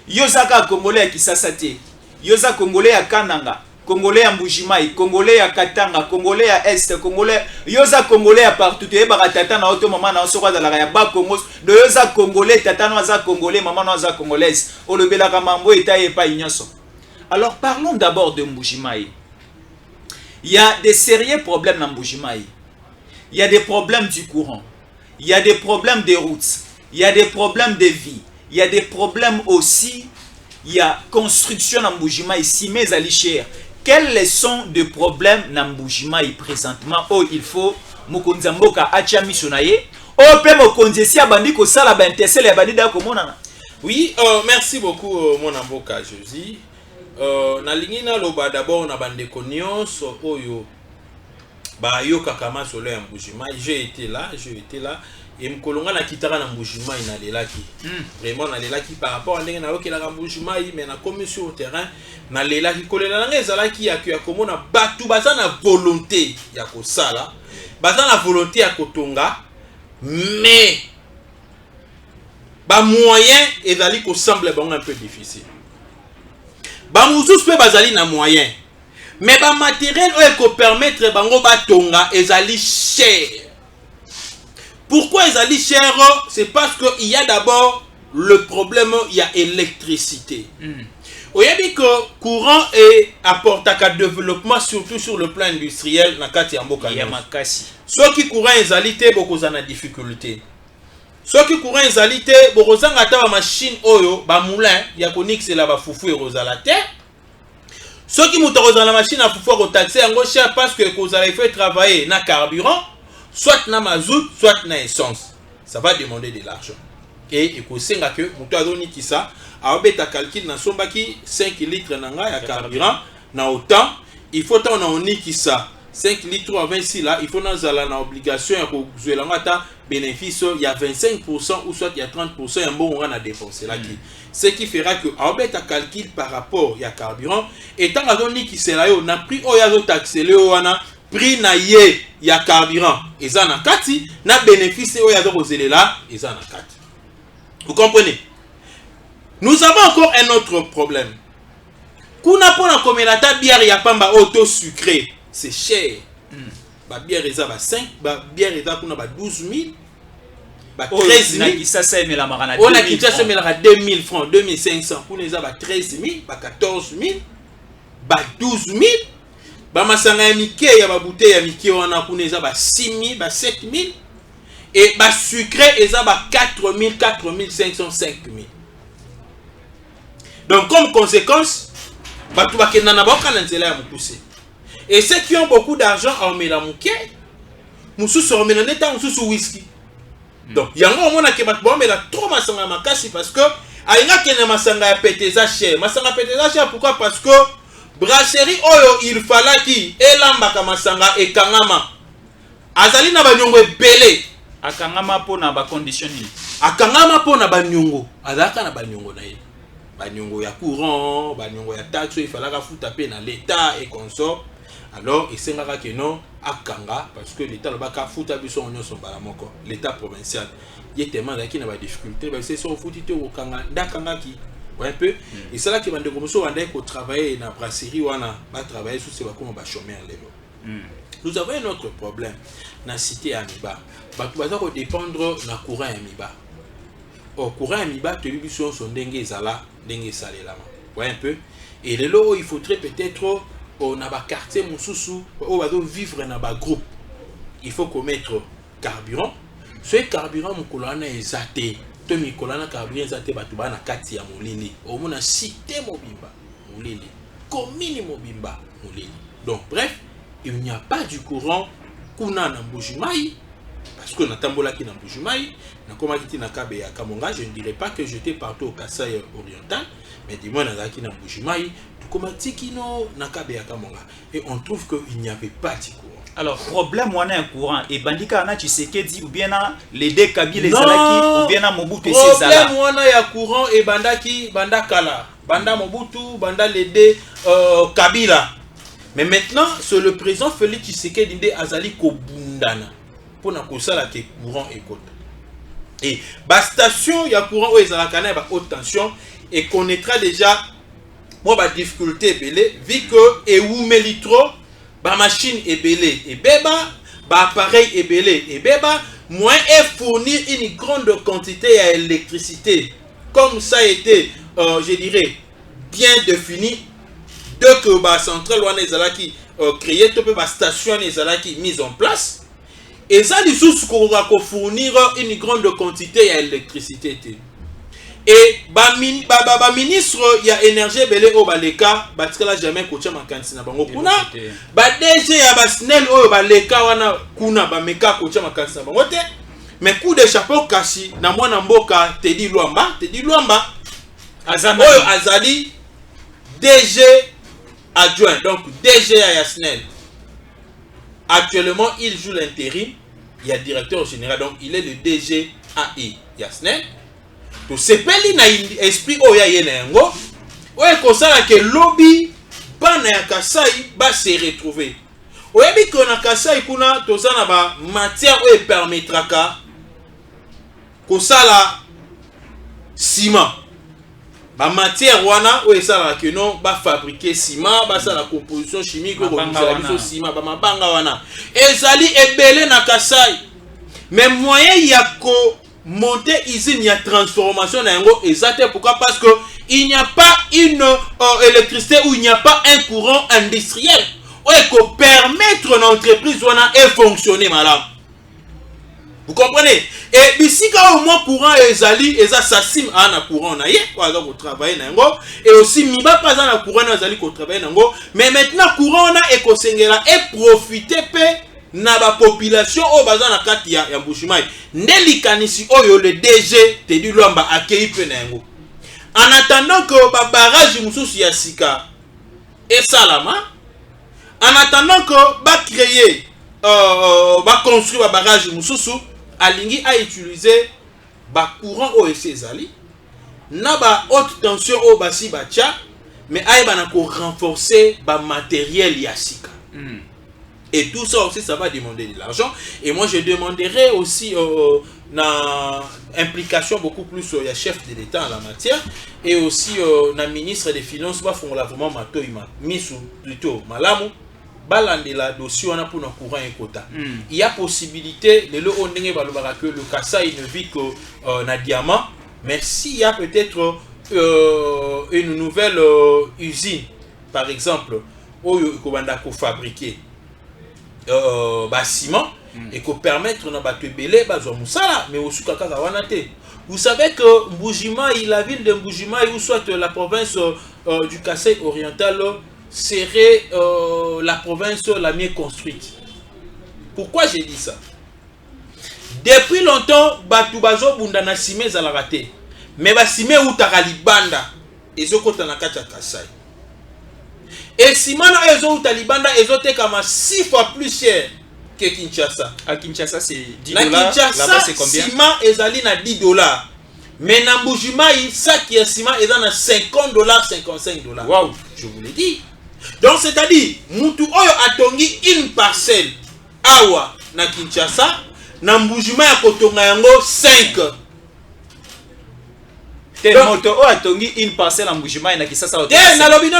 Yozaka Congolais à Kisasate, Yoza Congolais à Kananga, Congolais à Mbujimayi, Congolais à Katanga, Congolais à Est, Congolais, Yoza Congolais à partout, tu es baratata na auto maman na soko dans la ba Congo, de Yoza Congolais, tata noza Congolais, maman noza Congolaise, o le bela kamambo eta et pas ignoso. Alors parlons d'abord de Mbujimayi. Il y a des sérieux problèmes dans Mbujimayi. Il y a des problèmes du courant. Il y a des problèmes de routes. Il y a des problèmes de vie. Il y a des problèmes aussi. Il y a construction dans Mbujimayi ici, mais à l'Icher. Quels sont les problèmes dans Mbujimayi présentement? Oh, il faut Mokonzamboka Achami Sonaye. Oh, pe Mokonzesi abandi ko sala ba intéressé abandi da ko monana. Oui, merci beaucoup mon avocat Josi. Na lingina loba d'abord na bande nyonso oyo ba yoka kama solo ya Mbujimayi. J'ai été là et mkolonga na kitara na Mbujimayi na lelaki. Vraiment na lelaki par rapport à ndenge na yoki la Mbujimayi mais na commis sur le terrain na lelaki kolela na ngezalaki ya komona batu baza na volonté ya kosala, baza na volonté ya kotonga mais ba moyen ezali ko semble bango un peu difficile. Ba mususu pe bazali na moyen mais ba matériel oyo ko permettre bango batonga ezali cher. Pourquoi ezali cher? C'est parce que il y a d'abord le problème, il y a électricité. Oyebi que courant et apporte à développement surtout sur le plan industriel na kati ya mboka ya makasi. Ceux qui courant ezali te bokozana difficulté. Ceux qui courant ezali te bokozanga ta ba machine oyo ba moulin ya konixela ba fufu erozala te. Ceux qui montent dans la machine à pouvoir taxer en gros cher parce que vous allez faire travailler na carburant, soit na mazout, soit na essence. Ça va demander de l'argent. Et il sait que muto azoni ki ça, a obeta calcul na somba ki 5 litres nanga ya carburant na autant, il faut tant on ni ki ça. 5 litres à 26 là, il faut dans la obligation à jouer la bénéfice, il y a 25% ou soit il y a 30% un bon on a dépensé là qui. Ce qui fera que en bête à calcul par rapport à carburant et tant que ni qui c'est là on a pris au yazo taxé le on a prix na yé ya carburant et ça na kati na bénéfice au yazo rozélé là et ça na kati. Vous comprenez? Nous avons encore un autre problème. Kuna pona komelata bière ya pamba auto sucré. C'est cher. Ba bière eza ba 5, ba bière eza kuna ba 12 000, ba 13 000. On a quitté ça mais la 2000 francs, 2500. Kuna eza ba 13 000, ba 14 000, ba 12 000. Ba masanga ya mike ya ba bouteille ya mike wana kuna eza ba 6 000, ba 7 000. Et ba sucré eza ba 4 000, 4 500, 5 000. Donc comme conséquence, ba tu ba kenana ba kana nzela ya mukuse. Et ceux qui ont beaucoup d'argent en mélamouké, moussou se remet en état moussou whisky. Donc, il y a un moment qui va trop masanga makasi parce que aïna kene masanga pété ça cher. Masanga pété ça cher pourquoi? Parce que brasserie oyo il fallait qui elamba ka masanga et kangama. Azali na banyongo belé. Akangama po na ba conditioning. Akangama po na banyongo. Azaka na banyongo na ye. Banyongo ya courant, banyongo ya taxe, il fallait foutre paix dans l'état et consort. Alors, il s'est que non, à Kanga, parce que l'État n'a pas foutu à son l'État provincial. Il y a tellement de difficultés, c'est son foutu au Kanga, d'Akanga qui, un peu. Et c'est là qu'il va travailler dans la brasserie ou va travailler sur ces vacances, on va chômer en l'élo. Nous avons un autre problème dans la cité Amiba. Nous allons dépendre de la courant Amiba. Au courant Amiba, tu as son dengue zala, dengue salé là. Un peu. Et le lot, il faudrait peut-être. On a un quartier moussou, on va vivre dans un groupe. Il faut qu'on mette carburant. Ce carburant, mon colonna est zaté. Tout mon colonna carburant est zaté. Batuba na kati ya molili. Au moins cité mobimba molili. Commune mobimba molili. Donc bref, il n'y a pas du courant kuna na Mbujimayi. Parce que na tambola ki na Mbujimayi, na koma kiti na kabe ya Kamonga, je ne dirais pas que j'étais partout au Kasaï oriental, mais dis-moi na ki na Mbujimayi. Et on trouve qu'il n'y avait pas de courant. Alors, problème, on a un courant. Et Bandika, on a Tshisekedi, ou bien les deux Kabila, les Zalaki, ou bien Mobutu et ses Zala. Problème, on a un courant et Bandaki, Bandakala, Banda Mobutu, Banda les deux Kabila. Mais maintenant, c'est le président Félix Tshisekedi de Azali Kobundana. Pour na kosala ke courant et côte. Et la station, il y a courant où ils ont la haute tension et connaîtra déjà. Moi, la difficulté est belée, vu que et où trop, la machine est belée et béba, l'appareil est belé et béba, moins est fournir une grande quantité d'électricité. Comme ça a été, je dirais, bien défini, dès que la centrale qui créée, la station qui mise en place, et ça, du sous qu'on va fournir une grande quantité d'électricité. Et ba ministre il y a énergie belé au baleka batikala jamais kocha makanisi na bango kuna ba DG ya ba SNEL o baleka wana kuna ba meka kocha makanisi na bango te mais coup de chapeau kasi na mwana mboka Teddy Luamba azali DG adjoint donc DG ya SNEL. Actuellement il joue l'intérim, il y a directeur général donc il est le DG AI ya SNEL. To sepeli na esprit oya yenengo oye kosala ke lobby bana ya Kasai ba se retrouver oyebi ko na Kasai kuna tozana ba matière oye permettra ka kosala ciment ba matière wana oye sala ke non ba fabriquer ciment ba sala composition chimique ko kosala biso ciment ba mabanga wana ezali ebele na Kasai mais moyen ya ko monter ici, il y a transformation exactement. Pourquoi? Parce que il n'y a pas une électricité ou il n'y a pas un courant industriel. Ou est-ce que permettre une entreprise de fonctionner, madame. Vous comprenez? Et ici, quand au moins courant ezali, eza sasim ana courant na ye, ko travailler nango, et aussi miba pas na courant ezali ko travailler nango, mais maintenant courant na ekosengela et profiter pe na ba population o baza na kati ya Mbushimai. Ndeli kanisi oyo le DG te di lomba akei pe nango. En attendant que ba barrage mususu ya sika et salama, en attendant que ba créer ba construire ba barrage mususu alingi a utiliser ba courant o ezali na ba haute tension o basi bacha, mais aïe bana ko renforcer ba matériel ya sika. Et tout ça aussi, ça va demander de l'argent. Et moi, je demanderai aussi une implication beaucoup plus sur le chef de l'État en la matière. Et aussi, le ministre des Finances va faire vraiment plutôt malamu. Balandela dossier on a pour nos courant et quota. Il y a possibilité de que le Kassai ne vit que na diamant. Mais s'il y a peut-être une nouvelle usine, par exemple, où il faut fabriquer ciment et qu'on permettre na bato belé bazo musala mais aussi kaka wanate. Vous savez que Mbushimai, la ville de Mbushimai ou soit la province du Kassai oriental serait la province la mieux construite. Pourquoi j'ai dit ça? Depuis longtemps bato bazo bundana ciment za la raté. Mais ba ciment ou takalibanda ezokota na kati ya Kassai. Et si maintenant ils ont Talibanda, ils ont été comme 6 fois plus cher que Kinshasa. À Kinshasa, c'est 10 $. Là-bas, c'est combien? Ciment est allé à $10. Mais dans Mbushimai, ça qui est ciment est dans $50, $55. Waouh, je vous l'ai dit. Donc, c'est-à-dire, Moutou Oyo a tongi une parcelle. Awa, na Kinshasa, na Mbushimai a kotonga yango 5. Moto o atongi une parcelle en Mbushimai na Kisasa. Non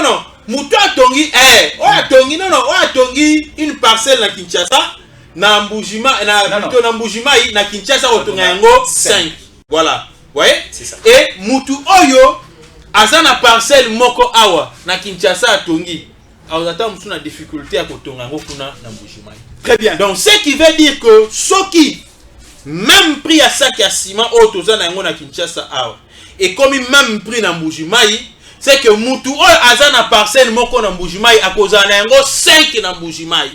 non. Muto atongi o atongi une parcelle na Kinshasa na Mbushimai na Mbushimai na Kinshasa otonga yango 5. Voilà. Vous voyez? C'est ça. Et mutu oyo azana parcelle moko awa na Kinshasa atongi. Alors attends musu na difficulté à kotonga yango kuna na Mbushimai. Très bien. Donc ce qui veut dire que soki même prix à sac à ciment o tozana yango na Kinshasa awa. Et comme il même pris dans Mbushimai, c'est que Moutou a na parcelle moko na Mbushimai à cause de 5 na Mbushimai.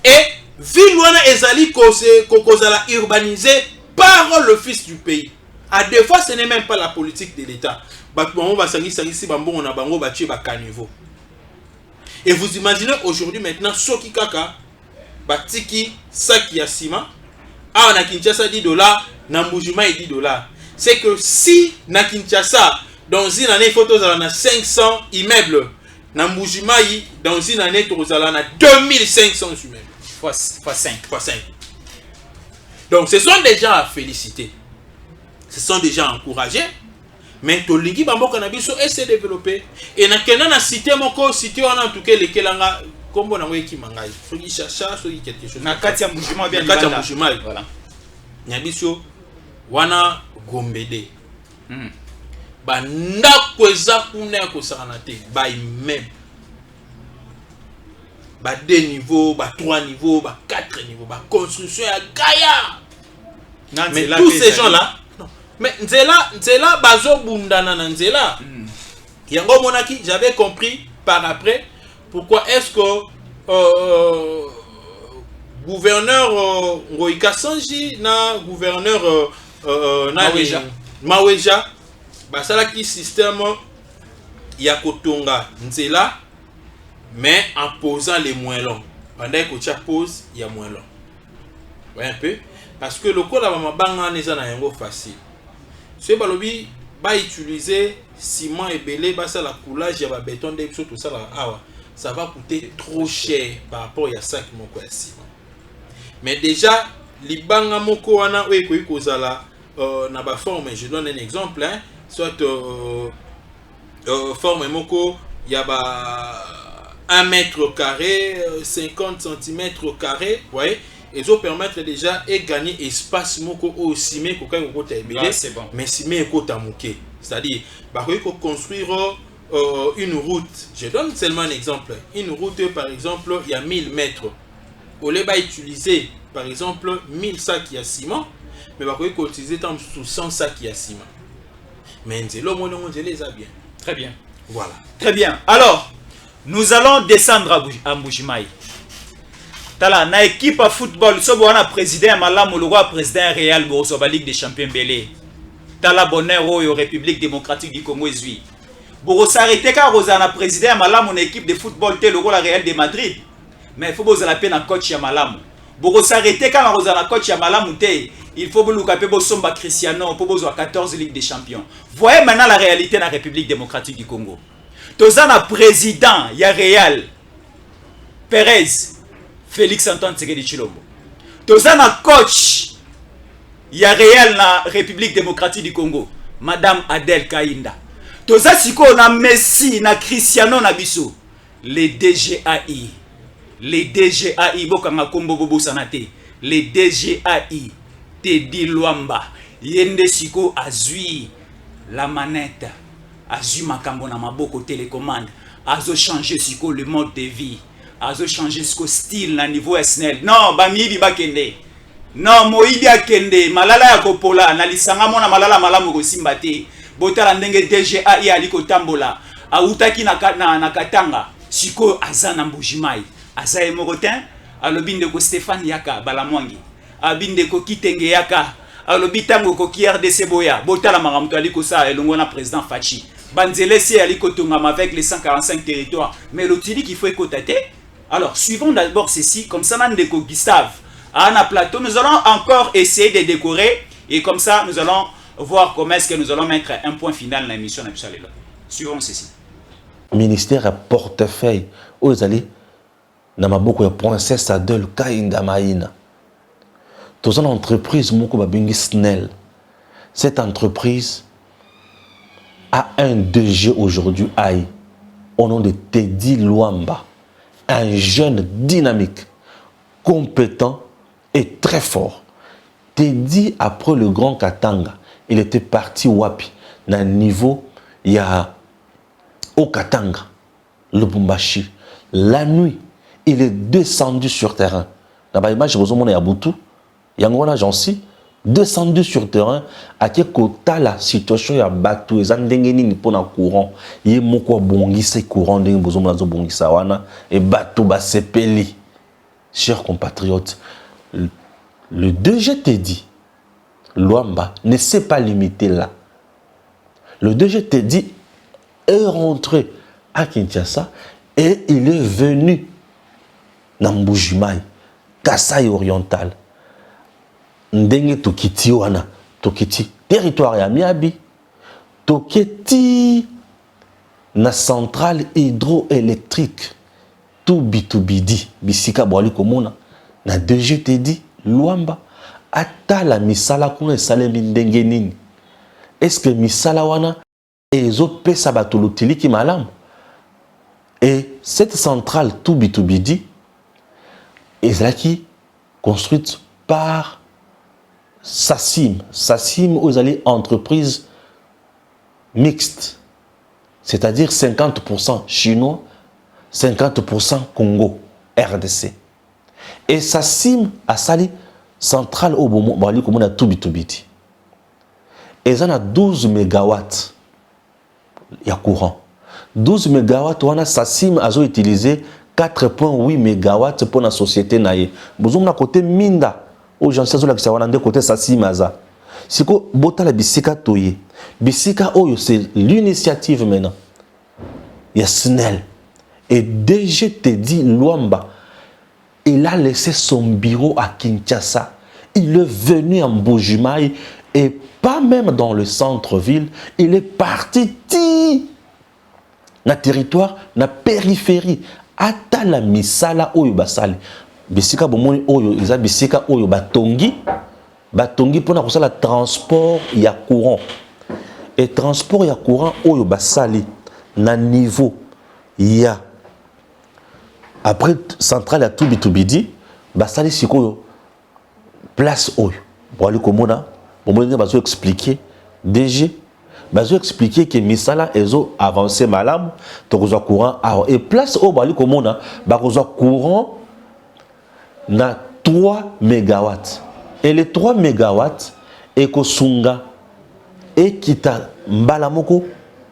Et ville wana ezali kozala urbanisé par le fils du pays. À deux fois, ce n'est même pas la politique de l'État. Et vous imaginez aujourd'hui maintenant soki kaka batiki saki ya ciment a na Kinshasa $10, na Mbushimai $10. C'est que si na Kinshasa dans une année il faut na 500 immeubles, na Mbushimai dans une année tu na 2500 immeubles fois 5. Donc ce sont des gens à féliciter, ce sont des gens à encourager. Mais tolingi bamboka na biso essaie de développer et na kena na cité moko cité wana en tout cas lekelanga kombo na ngoki mangai soki chacha soki quelque chose na kati ya Mbushimai bien na kati ya Mbushimai voilà nyabiso wana gombede bandako eza kuna ya kosakana te ba immeuble ba 2 niveaux ba 3 niveaux ba 4 niveaux ba construction ya gaya. Mais tous ces gens là non. Mais nzela bazo bundana na nzela yango monaki j'avais compris par après pourquoi est-ce que gouverneur Ngoïka Sanji na gouverneur Maweja basala ki système ya kotonga nzela mais en posant les moins longs pendant que tu poses il y a moins long. Ouais un peu parce que le code la mabanga neza na yango facile. Ce balobi ba utiliser ciment et belé ba ça la coulage ya ba béton de tout ça là awa ça va coûter trop cher par rapport à ça qui moko ya ciment. Mais déjà libanga moko wana we ko ikozala na ba forme, je donne un exemple hein, soit forme moko ya ba 1 mètre carré 50 cm carré, ouais, et ça permettre déjà et gagner espace moko au ciment ko kai ko ta ebele, mais ciment ko ta moké, c'est-à-dire ba ko construire une route. Je donne seulement un exemple, une route par exemple il y a 1000 mètres, au lieu de utiliser par exemple 1000 sacs ya ciment mais va utiliser tant sous 100 sacs ya ciment mais nzelo mo non nzelo ça bien. Très bien. Voilà. Très bien. Alors, nous allons descendre à Mbujimaï. Tala na équipe à football sobo wana président malamu le roi président Real Boroso ba Ligue des Champions belé. Tala bonheur au République démocratique du Congo ezui. Boroso arrêté car rozana président malamu na équipe de football té le roi la Real de Madrid. Mais il faut boza la peine en coach ya malamu. Boroso arrêté car rozana coach ya malamu té. Il faut boluka pe bosomba Cristiano pour bozo 14 Ligue des Champions. Voyez maintenant la réalité dans la République démocratique du Congo. Tozana président ya Real Perez Félix Antoine Tshisekedi Tshilombo. Tozana coach ya Real na République démocratique du Congo Madame Adèle Kainda. Toza siko na Messi na Cristiano na biso les DGAI. Les DGAI bokanga kombo bobo sanate. Les DGAI Teddy Luamba yende siko azui la manette azui makambo na maboko télécommande azo changer siko le mode de vie azo changer siko style na niveau SNL non bamibi bakende non moibi akende malala ya kopola na lisanga mona malala malamu ko simbate botala ndenge DGA ya liko tambola autaki na katanga siko azana Mbujimayi aza emorotin alobinde ko Stéphane Yaka balamwangi abinde ko kitenge yaka alobi tango ko RDC boya botala makamto aliko sa elongo na président Fachi banzele si aliko tongama avec les 145 territoires mais l'autre dit qu'il faut écouter. Alors suivons d'abord ceci comme ça nande ko Gustave Anna Plateau nous allons encore essayer de décorer et comme ça nous allons voir comment est-ce que nous allons mettre un point final dans l'émission d'Absalelo. Suivons ceci. Ministère à portefeuille aux allez na maboko ya princesse Adèle Kainda Maïna. Dans une entreprise, Snell, cette entreprise a un DG aujourd'hui, au nom de Teddy Luamba, un jeune dynamique, compétent et très fort. Teddy, après le Grand Katanga, il était parti Wapi, dans le niveau, il y a au Katanga, le Bumbashi. La nuit, il est descendu sur terrain. Dans l'image, vous avez Yabutu. Yango na jansi descendu sur terrain à quel côté la situation ya bateau et ndenge nini pona courant ye moko bongisa courant ndenge bozomona zo bongisa wana et bateau ba sepeli. Chers compatriotes, le DG Teddy Luamba ne s'est pas limité là. Le DG Teddy est rentré à Kinshasa et il est venu dans Mbujimayi, Kasai oriental. Ndenge tokiti wana tokiti territoire ya Miabi tokiti na centrale hydroélectrique tout bitubidi bisika boali komona na DG Teddy Luamba ata la misala kuna esalemi ndenge nini est-ce que misala wana ezo pesa bato lotiliki malamu et cette centrale tout bitubidi ezalaki construite par Sassim, vous allez entreprise mixte, c'est-à-dire 50% chinois, 50% Congo, RDC. Et Sassim a sali centrale au Bomo, comme on a tout bitubiti. Et ça a 12 mégawatts, il y a courant. 12 mégawatts, on a Sassim a utilisé 4,8 mégawatts pour la société naïe. Vous avez côté Minda. Aux gens qui sont de côté Sassimaza. Si vous avez bisika toye, bisika oyo c'est l'initiative maintenant. Il y a Snell. Et DG Teddy Luamba, il a laissé son bureau à Kinshasa. Il est venu en Mbujimayi et pas même dans le centre-ville. Il est parti dans le territoire, dans la périphérie. Ata la misala oyo basali. Bisika bomoni oyo eza bisika oyo batongi pona kosala transport ya courant et transport ya courant oyo basali na niveau ya après centrale ya tout bitubidi basali sikoyo place oyo boali komona bomoni bazo expliquer DG bazo expliquer que misala ezo avancer malamu to kozwa courant et place oyo boali komona ba kozwa courant na 3 mégawatts. Et les 3 mégawatts, ekosunga, ekita mbalamoko,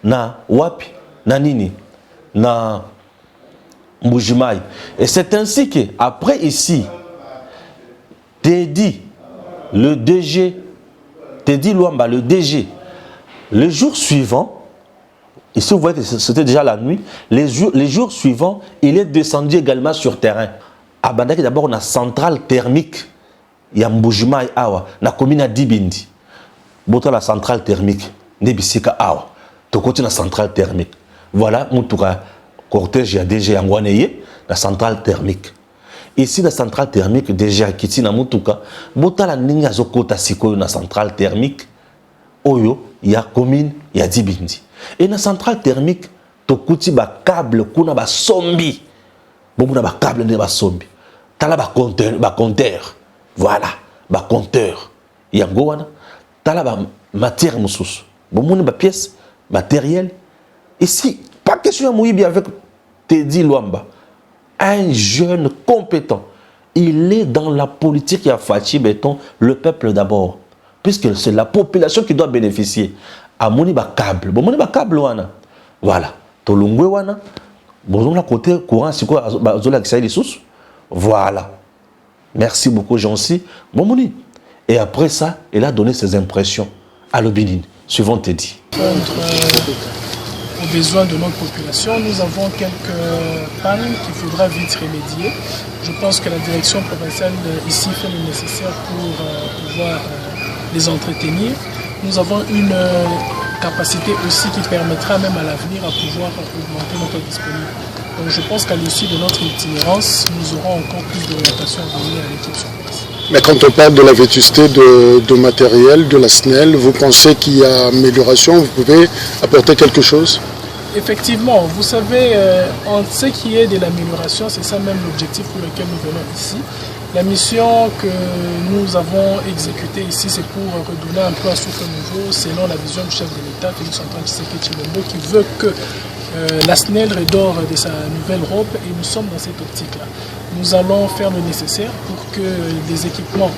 na wapi, na nini, na Mbujimai. Et c'est ainsi que, après ici, Teddy, le DG, Teddy Luamba, le DG, le jour suivant, ici vous voyez que c'était déjà la nuit, les jours suivants, il est descendu également sur terrain. À Bandaki, d'abord, on a centrale thermique, il y a Mbujimai Awa, na commune à Dibindi. Boto la centrale thermique, Nebisika Awa, de côté la centrale thermique. Voilà, Moutoura, cortège, il y a DG Angwaneye, la centrale thermique. Ici, la centrale thermique, déjà, Kiti na Moutuka, Bota la Ninga Zokota Siko, la centrale thermique, Oyo, il y a commune, il y a Dibindi. Et la centrale thermique, Tokuti ba câble, Kuna ba sombi. Bon, ba câble, ne ba sombi. Tala ba compteur. Voilà, ba compteur. Yango wana. Tala ba matière moussous. Bon, ba pièce, matériel. Ici, pas question de mouiller avec Teddy Luamba. Un jeune compétent. Il est dans la politique qui a Fachi Béton, le peuple d'abord. Puisque c'est la population qui doit bénéficier. À moni ba câble. Bon, moni ba câble wana. Voilà. Tolungwe wana. Bon, on a côté courant, c'est quoi? Voilà. Merci beaucoup, Jean-Si. Bon, moni. Et après ça, il a donné ses impressions à l'Obénin, suivant Teddy. Aux besoins de notre population, nous avons quelques pannes qu'il faudra vite remédier. Je pense que la direction provinciale ici fait le nécessaire pour pouvoir les entretenir. Nous avons une capacité aussi qui permettra même à l'avenir à pouvoir augmenter notre disponibilité. Donc je pense qu'à l'issue de notre itinérance, nous aurons encore plus d'orientation à donner à l'équipe sur place. Mais quand on parle de la vétusté de matériel, de la SNEL, vous pensez qu'il y a amélioration? Vous pouvez apporter quelque chose? Effectivement, vous savez, en ce qui est de l'amélioration, c'est ça même l'objectif pour lequel nous venons ici. La mission que nous avons exécutée ici, c'est pour redonner un peu un souffle nouveau, selon la vision du chef de l'État, Félix Antoine Tshisekedi Tshilombo, qui veut que la SNEL redore de sa nouvelle robe, et nous sommes dans cette optique-là. Nous allons faire le nécessaire pour que des équipements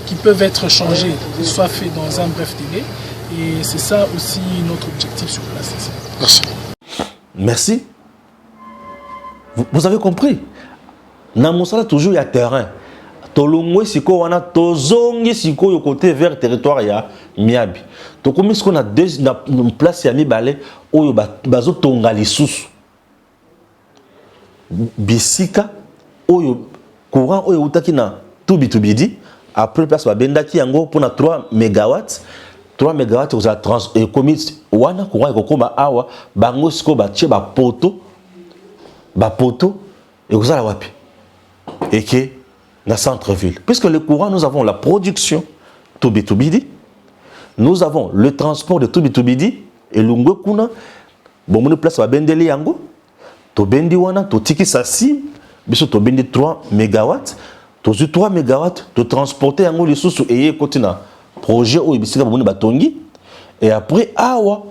qui peuvent être changés soient faits dans un bref délai, et c'est ça aussi notre objectif sur place ici. Merci. Merci. Vous avez compris. Dans Moussala, toujours il y a terrain. Tolongwe siko wana tozongi siko yo côté vers territoire ya Miabi. To comme ce qu'on a deux na place ya Mibale oyo bazo tonga lisusu. Bisika oyo courant oyo utaki na Tubitubidi après place ba bendaki yango pour na 3 mégawatts. 3 mégawatts aux trans et commis wana courant ekokoma awa bango siko ba tie ba poto et vous allez wapi et que dans centre-ville puisque le courant nous avons la production Tubitubidi, nous avons le transport de Tubitubidi et Lungwe kuna bon mon place ba bendeli yango to bendi wana to tiki sasi biso to bendi 3 mégawatts to 3 mégawatts de transporter yango les sous et kotina projet où il y a batongi et après awa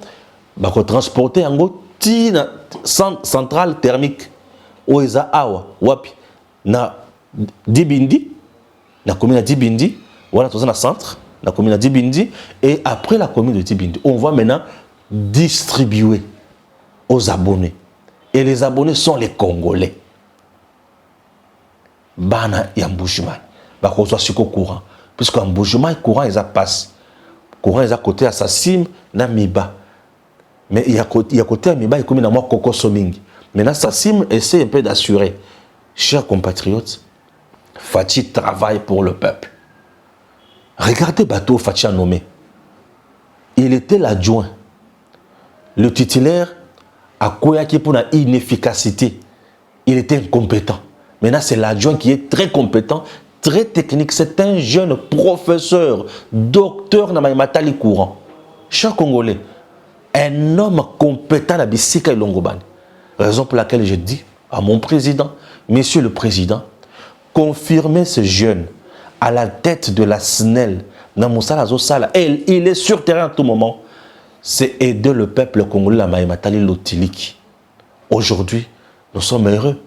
ba ko transporter yango tina centrale thermique où ils a awa wapi na Dibindi la commune de Dibindi voilà tout ça na centre la commune de Dibindi et après la commune de Dibindi on va maintenant distribuer aux abonnés et les abonnés sont les Congolais bana ya Mbujimai ba ko so siko courant puisque en Mbujimai courant ils a passe courant ils a côté assassin na Miba mais il y a côté à Miba et comme na moi Koko Somingi mais l'assassin essaie un peu d'assurer chers compatriotes Fachi travaille pour le peuple. Regardez Bateau Fachi a nommé. Il était l'adjoint. Le titulaire a Koyaki pour la inefficacité. Il était incompétent. Maintenant, c'est l'adjoint qui est très compétent, très technique. C'est un jeune professeur, docteur dans Matali courant. Cher Congolais, un homme compétent à Bissika et Longobani. Raison pour laquelle je dis à mon président, Monsieur le Président, confirmer ce jeune à la tête de la SNEL, et il est sur terrain à tout moment, c'est aider le peuple congolais à Maïmatali Lotiliki. Aujourd'hui, nous sommes heureux.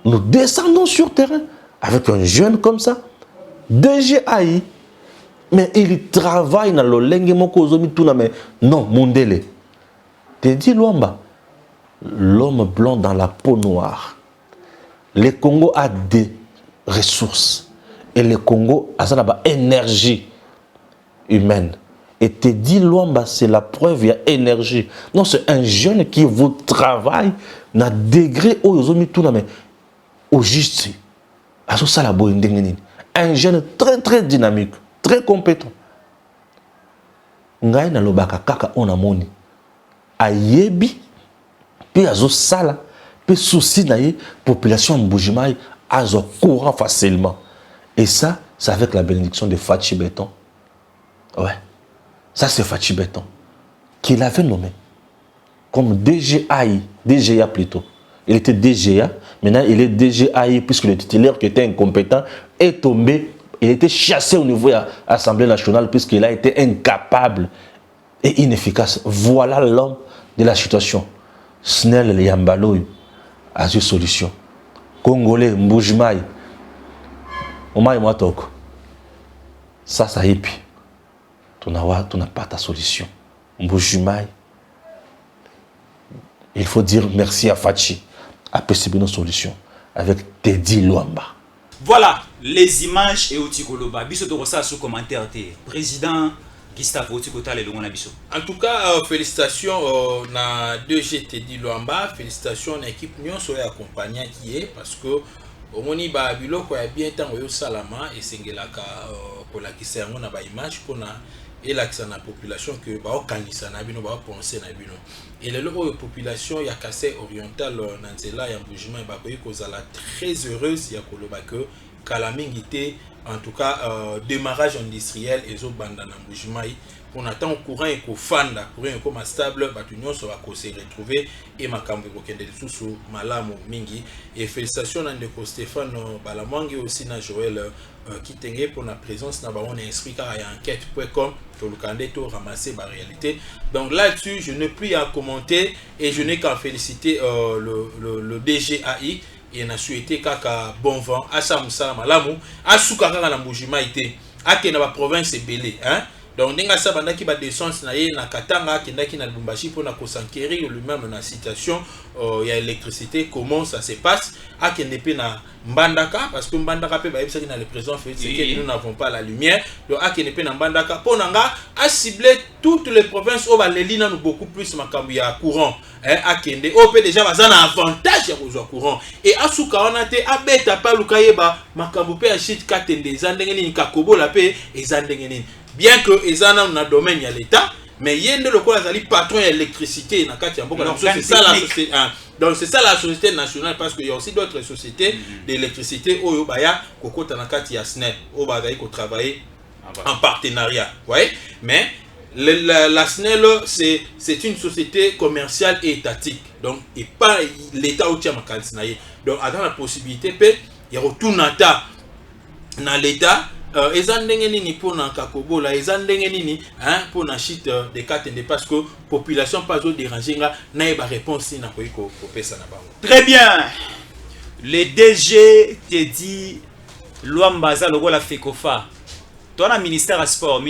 Nous descendons sur terrain avec un jeune comme ça, DGAI, mais il travaille dans le lenge moko zomi tuna mais non, Mondele. Teddy Luamba, l'homme blanc dans la peau noire. Le Congo a des ressources et le Congo a une énergie humaine. Et Teddy Luamba, c'est la preuve, il y a énergie. Non, c'est un jeune qui vous travaille dans degré où ils ont mis tout mais au juste. Un jeune très très dynamique, très compétent. Ngai na lobaka kaka onamoni. Ayebi puis azo sala puis souci na ye population Mbujimai azo courant facilement. Et ça, c'est avec la bénédiction de Fachi Béton. Ouais. Ça, c'est Fachi Béton, qui l'avait nommé comme DGA plutôt. Il était DGA, maintenant il est DGAI, puisque le titulaire qui était incompétent est tombé, il était chassé au niveau de l'Assemblée nationale, puisqu'il a été incapable et inefficace. Voilà l'homme de la situation. Snell Yambaloy a une solution. Congolais, Mbujimai, Omai Mwatoko. Ça y est. Tu n'as pas ta solution. Mbujimai, il faut dire merci à Fachi, à percevoir nos solutions avec Teddy Luamba. Voilà les images et Otikoloba. Biso to ça sous commentaire président Gustave Otikota le ngona biso. En tout cas, félicitations na 2G Teddy Luamba, félicitations à l'équipe Nyon sur accompagnant qui est parce que au moni ba biloko ya bien tant yo salama et sengelaka pour la kisango na ba image pour na et la population que ba okanisa na bino ba penser na bino et le population ya Kasai oriental na nzela ya Mbujimai ba koyi kozala très heureuse ya koloba que kalamingité en tout cas démarrage industriel et zo banda na Mbujimai on attend courant et kofanda courant comme stable batunyo so va se retrouver et makambo kokende sous malamu mingi et félicitations à ndeko Stéphane Balamwangi aussi na Joël Kitenge pour la présence na on inscrit à enquête.com pour le candidat to ramasser la réalité. Donc là-dessus, je n'ai plus à commenter et je n'ai qu'à féliciter le DGAI et na souhaité kaka bon vent à Samusa malamu à Soukaka na Mbujimai été à Kenaba province belé hein. Donc ndinga sa banda ki ba descente na ye na Katanga kendaki na Lubumbashi pour na kosankeri lui-même na situation il y a électricité comment ça se passe à kendepe na Mbandaka parce que Mbandaka pe ba yebisa ki na le président fait c'est que nous n'avons pas la lumière donc à kendepe na Mbandaka pour nanga a ciblé toutes les provinces au baleli na beaucoup plus makambu ya courant hein à kende au pe déjà bazana avantage ya kozwa courant et asuka wana te abeta pa lukayeba makambu pe ya shit katende zandenge ni kakobola pe ezandenge ni. Bien que Ezana na domaine à l'État, mais yende le quoi azali patron de l'électricité na kati ya mboka donc c'est ça la société donc c'est ça la société nationale parce qu'il y a aussi d'autres sociétés d'électricité oyo baya kokota na kati ya SNEL o bazali ko travailler en partenariat vous voyez mais la SNEL c'est une société commerciale et étatique donc et pas l'État ou tia makalisi na ye donc dans la possibilité pe ya retournata na l'État ezandenge nini pour na kakobola ezandenge nini hein pour na shit de katende parce que population pas au déranger nga na ba réponse na ko pesa na bango. Très bien. Le DG Teddy Luamba za logo la Fekofa. Toi na ministère à sport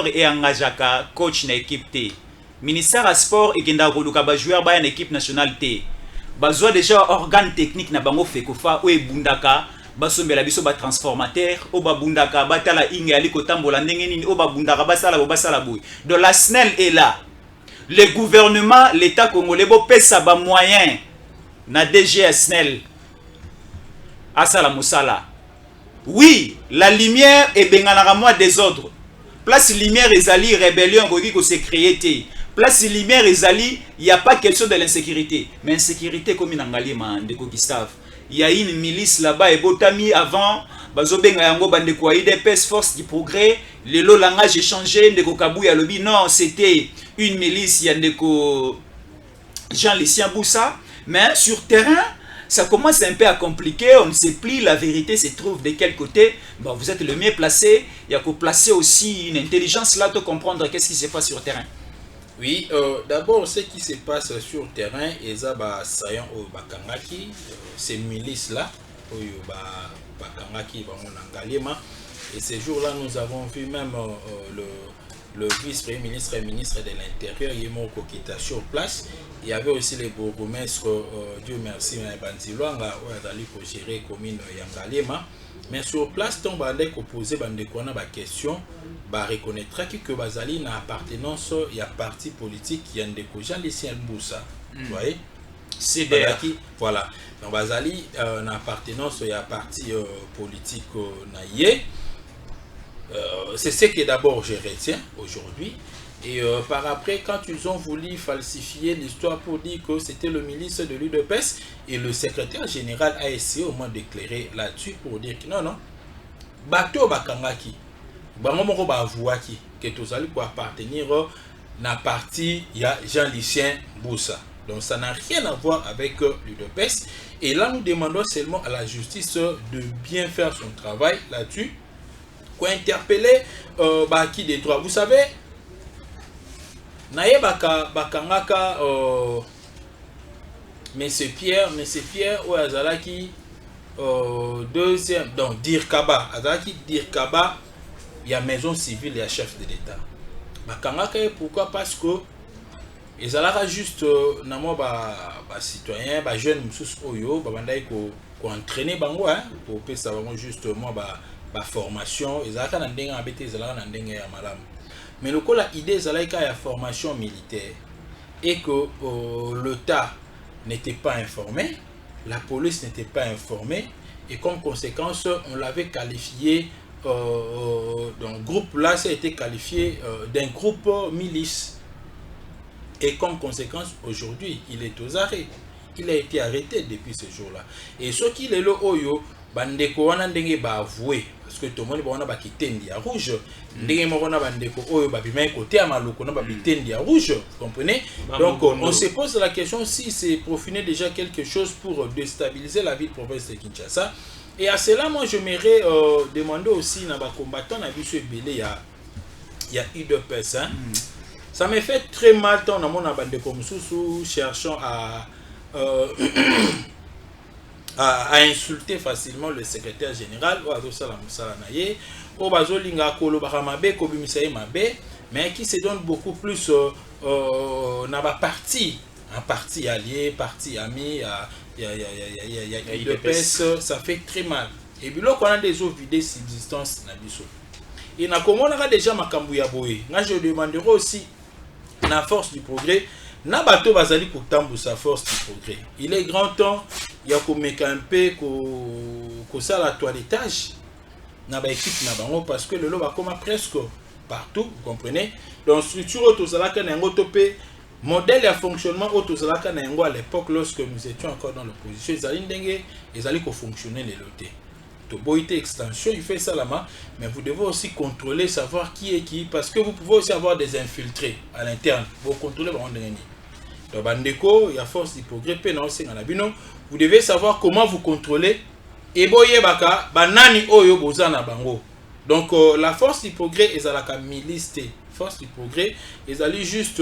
et engagaka coach na équipe T. Ministère à sport et kenda koluka ba joueur ba na équipe nationale T. Bazwa déjà organe technique na bango Fekofa ou ebundaka basombela biso ba transformateur o babundaka batala inge ali kotambola ndenge nini o babundaka basala boy. De la SNEL est là. Le gouvernement, l'État congolais bo pesa ba moyen na DG SNEL asala musala. Oui, la lumière est benganaka moi des autres. Place lumière ezali rébellion ko se créer té. Place lumière ezali, il y a pas question de l'insécurité, mais insécurité comme inangali ma ndeko Gustave. Il y a une milice là-bas et Botami avant bazobenga yango bandeko IDPS force du progrès le langage échangé ndeko Kabuya lobi non c'était une milice yandeko Jean-Lucien Boussa mais sur terrain ça commence un peu à compliquer on ne sait plus la vérité se trouve de quel côté bon vous êtes le mieux placé il y a que placer aussi une intelligence là pour comprendre qu'est-ce qui se passe sur terrain. Oui, d'abord, ce qui se passe sur le terrain, Ezaba Sayan au Bakangaki, ces milices-là, Bakangaki Ngaliema. Et ces jours-là, nous avons vu même le vice-premier ministre et ministre de l'Intérieur, Yemoko Kita sur place. Il y avait aussi les bourgmestres, Dieu merci, Banziluanga, pour gérer la commune Yangalema. Mais sur place, on va poser des questions, on reconnaîtra que Bazali n'a appartenance, il y a parti politique, il y a des gens de Sienboussa. Vous voyez? C'est voilà. Donc Bazali n'a appartenance, il y a parti politique naïe. C'est ce que d'abord je retiens aujourd'hui. Et par après, quand ils ont voulu falsifier l'histoire pour dire que c'était le ministre de l'UDPS, et le secrétaire général a essayé au moins d'éclairer là-dessus pour dire que non, bateau bakangaki, bango bavouaki, que tous allez pour appartenir à partie il y a Jean-Lucien Boussa. Donc ça n'a rien à voir avec l'UDPS. Et là, nous demandons seulement à la justice de bien faire son travail là-dessus. Quoi interpeller qui des droits. Vous savez, naye bakangaka Monsieur Pierre ou azalaki deuxième, donc Dirkaba, azalaki Dirkaba, il y a maison civile et chef de l'État. Bakangaka, pourquoi? Parce que ils allaient juste namo citoyen, jeune moussous oyo, bandai ko entraîner bango pour que ça va justement formation, ils allaient dans dengue abete, ils allaient dans dengue ya malam. Mais le coup la idée ils allaient la formation militaire et que l'État n'était pas informé, la police n'était pas informée et comme conséquence on l'avait qualifié donc groupe là ça a été qualifié d'un groupe milice. Et comme conséquence, aujourd'hui, il est aux arrêts. Il a été arrêté depuis ce jour-là. Et ce qu'il est là, bandeko wana ndenge ba avoué parce que tout le monde ba wana ba kitendi ya rouge. Ndenge mo wana bandeko oyo ba bimai côté amaloko na ba bitendi ya rouge, vous comprenez? Donc on se pose la question si c'est profiler déjà quelque chose pour déstabiliser la ville province de Kinshasa. Et à cela, moi, je m'aimerais demander aussi na ba combattant na biso ebele ya UDPS hein. Ça me fait très mal tant dans mon abandé comme sous cherchant à insulter facilement le secrétaire général ou à Salanaye ou Bazolinga Kolo Baramabe Kobumisaye Mabe, mais qui se donne beaucoup plus n'a pas parti, un parti allié, parti ami, il y a UDPS, ça fait très mal. Et puis là, on a des eaux vidées subsistance na biso. Et na comment on a déjà makambu ya boye. Là, je demanderai aussi la force du progrès, na bato bazali kotambu sa force du progrès. Il est grand temps ya ko mekampe ko ça la toilettage na ba équipe na bango parce que le lo ba comme presque partout, vous comprenez? Donc structure autozalaka na ngo topé modèle de fonctionnement autozalaka na ngo à l'époque lorsque nous étions encore dans l'opposition, ezali ndenge ezali ko fonctionner les lotés. Boïté extension, il fait ça là-bas, mais vous devez aussi contrôler, savoir qui est qui, parce que vous pouvez aussi avoir des infiltrés à l'interne. Vous contrôlez votre dernier. Donc, Bandeko, il y a force du progrès, vous devez savoir comment vous contrôlez. Et boye baka, banani oyo bozana bango. Donc, la force du progrès est à la milice. Force du progrès est allée juste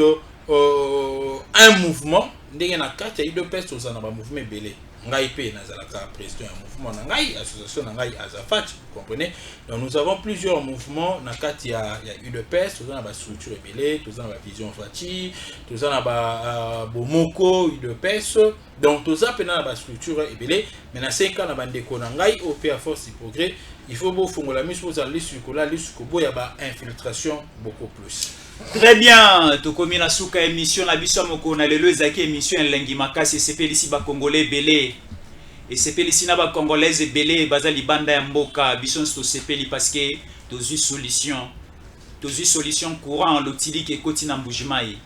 un mouvement. Ndenge na kati ya UDPS ozana ba mouvement belé. Ngai pe nazalaka président un mouvement ngai association ngai Azafat, vous comprenez? Donc nous avons plusieurs mouvements na kati ya UDPS, nous avons ba structure belé, nous avons ba vision Fati, nous avons ba Bomoko UDPS. Donc nous avons ba structure belé, mais na 5 ans na bandeko ngai au PA force du progrès, il faut beau fongola mis pour aller sur la liste ko ya ba infiltration beaucoup plus. Très bien, tokomi na suka émission na biso moko na lelo ezaki émission elengi makasi sepelisi ba congolais belé et sepelisi na ba congolaise belé bazali banda ya mboka biso sto sepeli parce que tozu solution courant l'otili ke koti na mbujimai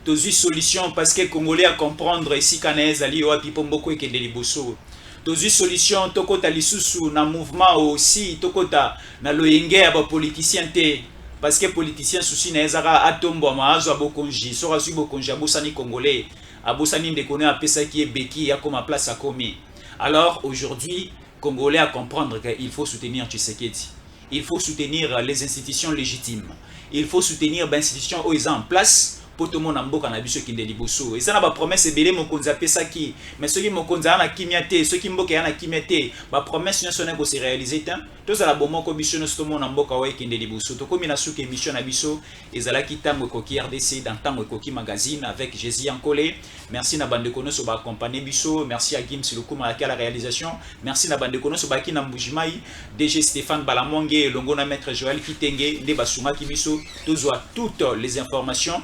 tozu solution parce que congolais à comprendre ici kana ezali wa pipo mboko ekende liboso tozu solution tokota lisusu na mouvement aussi tokota na loyenge ya ba politicien te. Parce que les politiciens souci n'ezara atombo amazo abokonji sora su bokonji abosani congolais abosani ndekone apesa qui est beki ya comme place à komi. Alors aujourd'hui congolais à comprendre qu'il faut soutenir Tshisekedi. Il faut soutenir les institutions légitimes. Il faut soutenir les institutions où ils sont en place poto mona mboka na biso kinde liboso eza na ba promesse ebele mokonzi apesa ki mais soki mokonzi ana kimia te soki mboka yana kimia te ba promesse nyonso na ko se réaliser ta tozala bomoko biso nyonso mona mboka wa kinde liboso to komi na suki émission na biso ezala ki tango ekoki RDC dans tango ekoki magazine avec Jésus Ankole. Merci na bande kono so ba accompagner biso, merci à Gims Lokuma à la réalisation, merci na bande kono so ba ki na Mbujimai, DG Stéphane Balamwange, longo na maître Joël Kitenge, nde basunga ki biso tozwa toutes les informations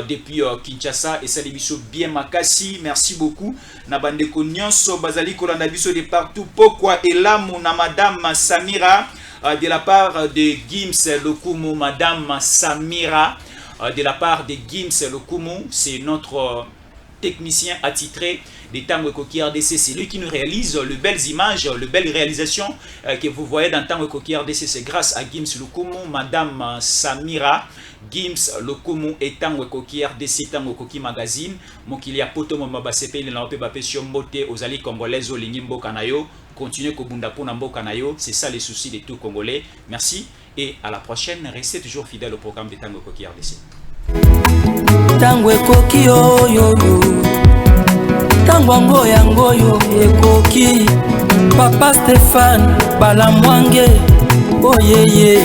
depuis Kinshasa et sali biso bien makasi. Merci beaucoup na bande konyoso bazali kolanda biso de partout. Pourquoi elamu na madame Samira de la part de Gims Lokumu, madame Samira de la part de Gims Lokumu, c'est notre technicien attitré des Tango Koki RDC, c'est lui qui nous réalise les belles images, les belles réalisations que vous voyez dans Tango Koki RDC, c'est grâce à Gims Lokumu, madame Samira, Gims Lokumu et Tango Koki RDC, Tango Koki Magazine, Mokilia Poto Momabasepe, il n'a pas pu Mbote, aux alliés congolais, aux Lingimbo Kanayo, continuez Kobunda Pona Kanayo, c'est ça les soucis de tout Congolais. Merci et à la prochaine, restez toujours fidèles au programme de Tango Koki RDC. Tango ekoki oyo tango ngoyo ekoki Papa Stéphane Balamwange oyeye